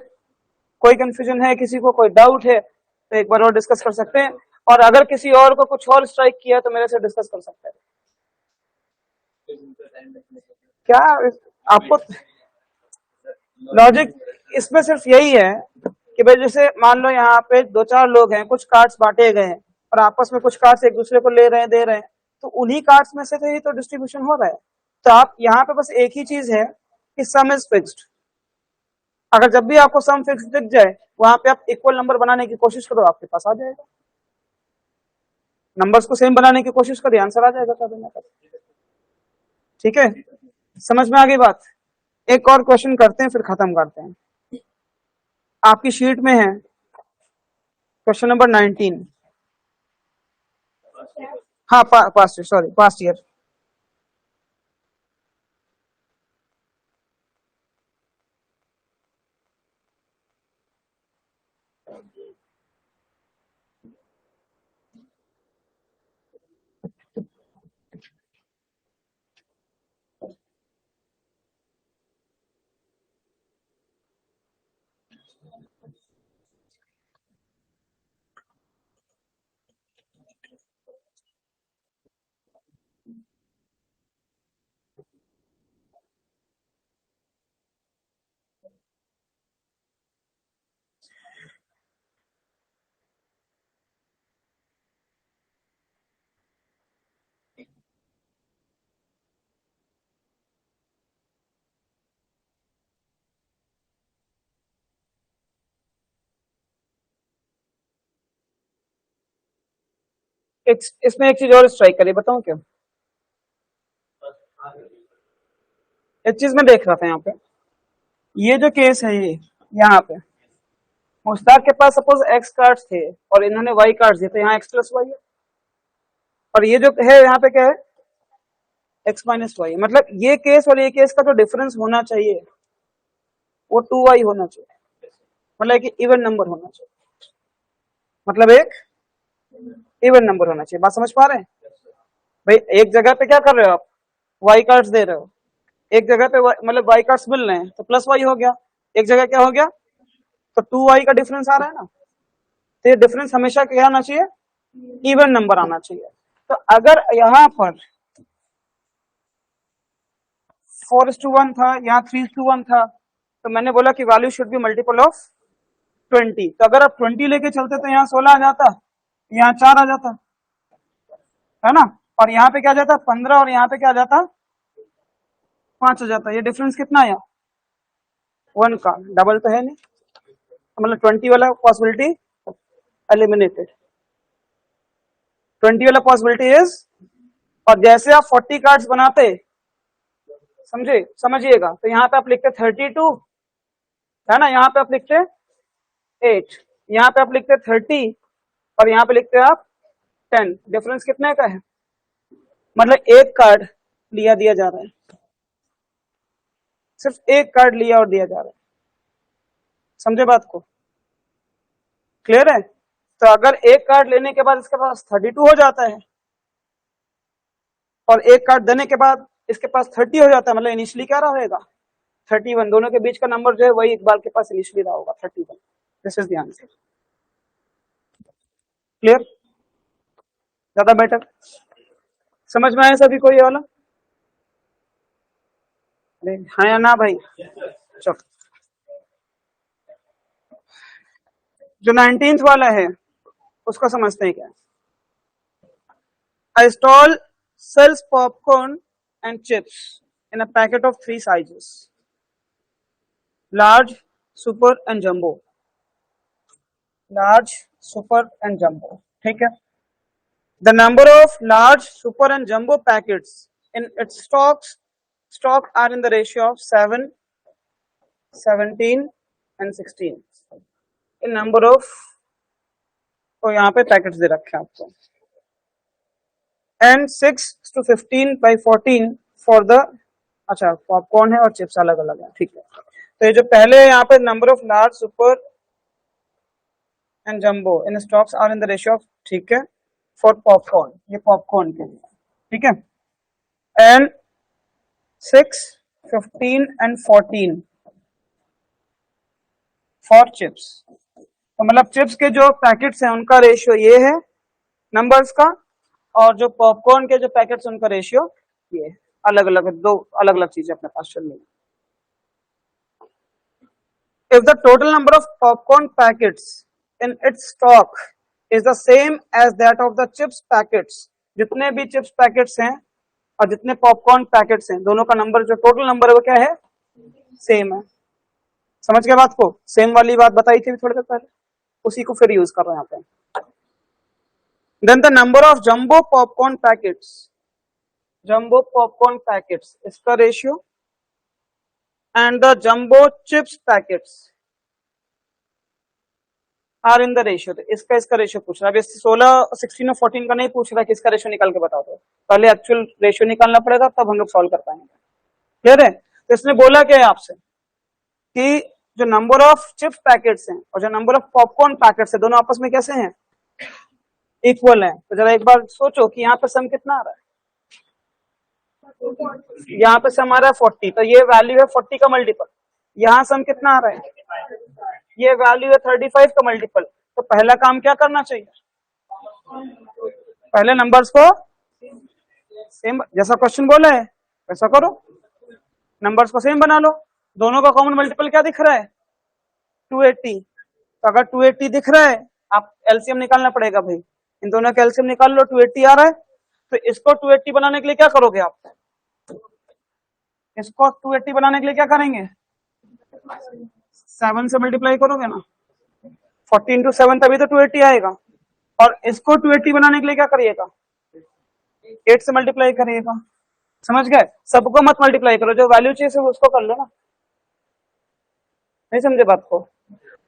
कोई कंफ्यूजन है किसी को? कोई डाउट है तो एक बार और डिस्कस कर सकते हैं, और अगर किसी और को कुछ और स्ट्राइक किया तो मेरे से डिस्कस कर सकते हैं। क्या आपको लॉजिक इसमें सिर्फ यही है कि भाई जैसे मान लो यहाँ पे 2-4 लोग हैं, कुछ कार्ड्स बांटे गए हैं और आपस में कुछ कार्ड्स एक दूसरे को ले रहे हैं, दे रहे हैं, तो उन्हीं कार्ड्स में से ही तो डिस्ट्रीब्यूशन हो रहा है। तो आप यहाँ पे बस एक ही चीज है कि सम इज फिक्स्ड। अगर जब भी आपको सम फिक्स दिख जाए, वहां पे आप इक्वल नंबर बनाने की कोशिश करो, आपके पास आ जाएगा। नंबर्स को सेम बनाने की कोशिश करिए, आंसर आ जाएगा कभी ना कभी। ठीक है, समझ में आ गई बात? एक और क्वेश्चन करते हैं फिर खत्म करते हैं। आपकी शीट में है क्वेश्चन नंबर 19। हाँ, past year, sorry, past year. इसमें एक चीज और स्ट्राइक करिए, बताऊं क्या? एक चीज मैं देख रहा था यहाँ पे, ये जो केस है, ये यहाँ पे मुश्ताक के पास सपोज एक्स कार्ड्स थे और इन्होंने वाई कार्ड्स दिए, तो यहाँ एक्स प्लस वाई है, और ये जो है यहाँ पे क्या है? X minus y. मतलब ये केस और ये केस का जो डिफरेंस होना चाहिए वो 2y होना चाहिए, मतलब कि इवन नंबर होना चाहिए, मतलब एक इवन नंबर होना चाहिए। बात समझ पा रहे हैं भाई? एक जगह पे क्या कर रहे हो आप? वाई कार्ड्स दे रहे हो, एक जगह पे मतलब y कार्ड्स मिल रहे हैं तो प्लस y हो गया, एक जगह क्या हो गया तो 2y का डिफरेंस आ रहा है ना, तो ये डिफरेंस हमेशा क्या आना चाहिए, इवन नंबर आना चाहिए। तो अगर यहाँ पर 4:1 था, यहाँ 3:1 था, तो मैंने बोला कि value should be multiple of 20। तो अगर आप 20 लेके चलते तो यहाँ 16 आ जाता, यहाँ 4 आ जाता, है ना, और यहाँ पे क्या आ जाता 15, और यहाँ पे क्या आ जाता 5 आ जाता। ये डिफरेंस कितना आया 1 का, डबल तो है नहीं, तो मतलब 20 वाला पॉसिबिलिटी एलिमिनेटेड, 20 वाला पॉसिबिलिटी इज। और जैसे आप 40 कार्ड्स बनाते, समझिएगा, तो यहाँ पे आप लिखते 32, है ना, यहाँ पे आप लिखते 8, यहाँ पे आप लिखते 30, और यहाँ पे लिखते आप 10। डिफरेंस कितने का है, मतलब एक कार्ड लिया दिया जा रहा है, सिर्फ एक कार्ड लिया और दिया जा रहा है, समझे बात को, क्लियर है। तो अगर एक कार्ड लेने के बाद इसके पास 32 हो जाता है, और एक कार्ड देने के बाद इसके पास 30 हो जाता है, मतलब इनिशियली क्या रहेगा 31, दोनों के बीच का नंबर जो है वही इकबाल के पास इनिशियली रहा होगा 31। This is the answer, clear, ज्यादा बेटर, समझ में आया सभी को ये वाला, अरे हाँ या ना भाई। चलो जो 19th वाला है उसको समझते हैं क्या। A stall sells popcorn and chips in a packet of 3 sizes: large, super and jumbo, large, super and jumbo, ठीक है। The number of large, super and jumbo packets in its stock are in the ratio of 7, 17 and 16। In number of, तो यहाँ पे packets दे रखे हैं आपको, and 6:15/14 for the, अच्छा popcorn है और चिप्स अलग अलग है, ठीक है। तो ये जो पहले यहाँ पे number of large, super and jumbo in stocks are in the ratio of, ठीक है, फॉर पॉपकॉर्न, ये पॉपकॉर्न के लिए, ठीक है, एंड 6, 15 एंड 14 फॉर चिप्स। तो मतलब चिप्स के जो पैकेट्स हैं उनका रेशियो ये है नंबर्स का, और जो पॉपकॉर्न के जो पैकेट्स उनका रेशियो ये, अलग अलग, दो अलग अलग चीजें अपने पास चल रही है। If the total number of popcorn packets in its stock is the same as that of the chips packets, जितने भी चिप्स पैकेट्स हैं और जितने पॉपकॉर्न पैकेट्स हैं, दोनों का नंबर जो टोटल नंबर है वो क्या है, सेम है। समझ गए बात को, सेम वाली बात बताई थी थोड़ी देर पहले, उसी को फिर यूज कर रहे हैं यहाँ पे। Then the number of jumbo popcorn packets, इसका ratio, and the jumbo chips packets are in the ratio। तो इसका रेशियो पूछ रहा है, अभी 16, 16 और 14 का नहीं पूछ रहा कि इसका रेशियो निकाल के बता दो, पहले एक्चुअल रेशियो निकालना पड़ेगा तब हम लोग सॉल्व कर पाएंगे, क्लियर है। तो इसने बोला क्या है आपसे कि जो नंबर ऑफ चिप्स पैकेट्स हैं और जो नंबर ऑफ पॉपकॉर्न पैकेट्स है, दोनों आपस में कैसे हैं, इक्वल है। तो जरा एक बार सोचो कि यहाँ पे सम कितना आ रहा है, यहाँ पे सम आ रहा है 40, तो ये वैल्यू है 40 का मल्टीपल, यहाँ सम कितना आ रहा है, ये वैल्यू है 35 का मल्टीपल। तो पहला काम क्या करना चाहिए, पहले नंबर्स को सेम, जैसा क्वेश्चन बोला है वैसा करो, नंबर्स को सेम बना लो। दोनों का कॉमन मल्टीपल क्या दिख रहा है 280, तो अगर 280 दिख रहा है आप एलसीएम निकालना पड़ेगा भाई, इन दोनों का एलसीएम निकाल लो, 280 आ रहा है, तो इसको 280 बनाने के लिए क्या करोगे आप, इसको 280 बनाने के लिए क्या करेंगे, 7 से मल्टीप्लाई करोगे ना, 40 into 7 तभी तो 280 आएगा, और इसको 280 बनाने के लिए क्या करिएगा 8 से मल्टीप्लाई करिएगा, समझ गए। सबको मत मल्टीप्लाई करो, जो वैल्यू चाहिए उसको कर लो ना, नहीं समझे बात को।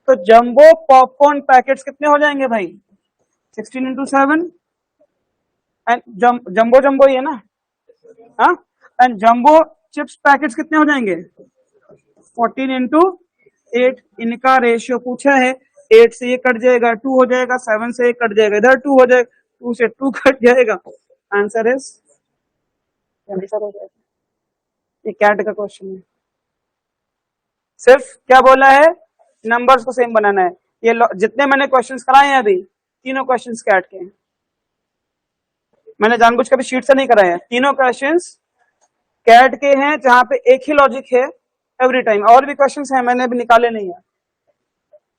तो जंबो पॉपकॉर्न पैकेट्स कितने हो जाएंगे भाई 16 into 7, एंड जंबो ही है ना, हाँ, एंड जंबो चिप्स पैकेट्स कितने हो जाएंगे 14 into 8, इनका रेशियो पूछा है, 8 से ये कट जाएगा 2 हो जाएगा, 7 से ये कट जाएगा इधर 2 हो जाएगा, 2 से 2 कट जाएगा, आंसर इज 27 हो जाएगा। ये कैट का क्वेश्चन है। सिर्फ क्या बोला है, नंबर्स को सेम बनाना है। ये जितने मैंने क्वेश्चंस कराए हैं अभी, तीनों क्वेश्चंस कैट के हैं। मैंने जानबूझ के भी शीट से नहीं कराए हैं, तीनों क्वेश्चंस कैट के हैं, जहां पे एक ही लॉजिक है एवरी टाइम। और भी क्वेश्चंस हैं, मैंने भी निकाले नहीं है,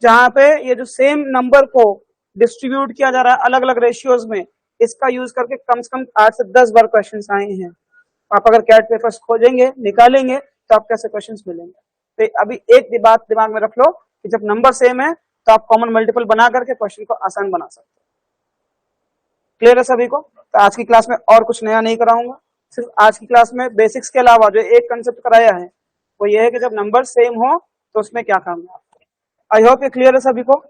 जहां पे ये जो सेम नंबर को डिस्ट्रीब्यूट किया जा रहा है अलग अलग रेशियोज में, इसका यूज करके कम से कम 8 से 10 बार क्वेश्चंस आए हैं। आप अगर कैट पेपर्स खोजेंगे, निकालेंगे, तो आपको ऐसे क्वेश्चंस मिलेंगे। तो अभी एक बात दिमाग में रख लो कि जब नंबर सेम है तो आप कॉमन मल्टीपल बना करके क्वेश्चन को आसान बना सकते हो। क्लियर है सभी को? तो आज की क्लास में और कुछ नया नहीं कराऊंगा, सिर्फ आज की क्लास में बेसिक्स के अलावा जो एक कंसेप्ट कराया है वो ये है कि जब नंबर सेम हो तो उसमें क्या काम है। आई होप ये क्लियर है सभी को।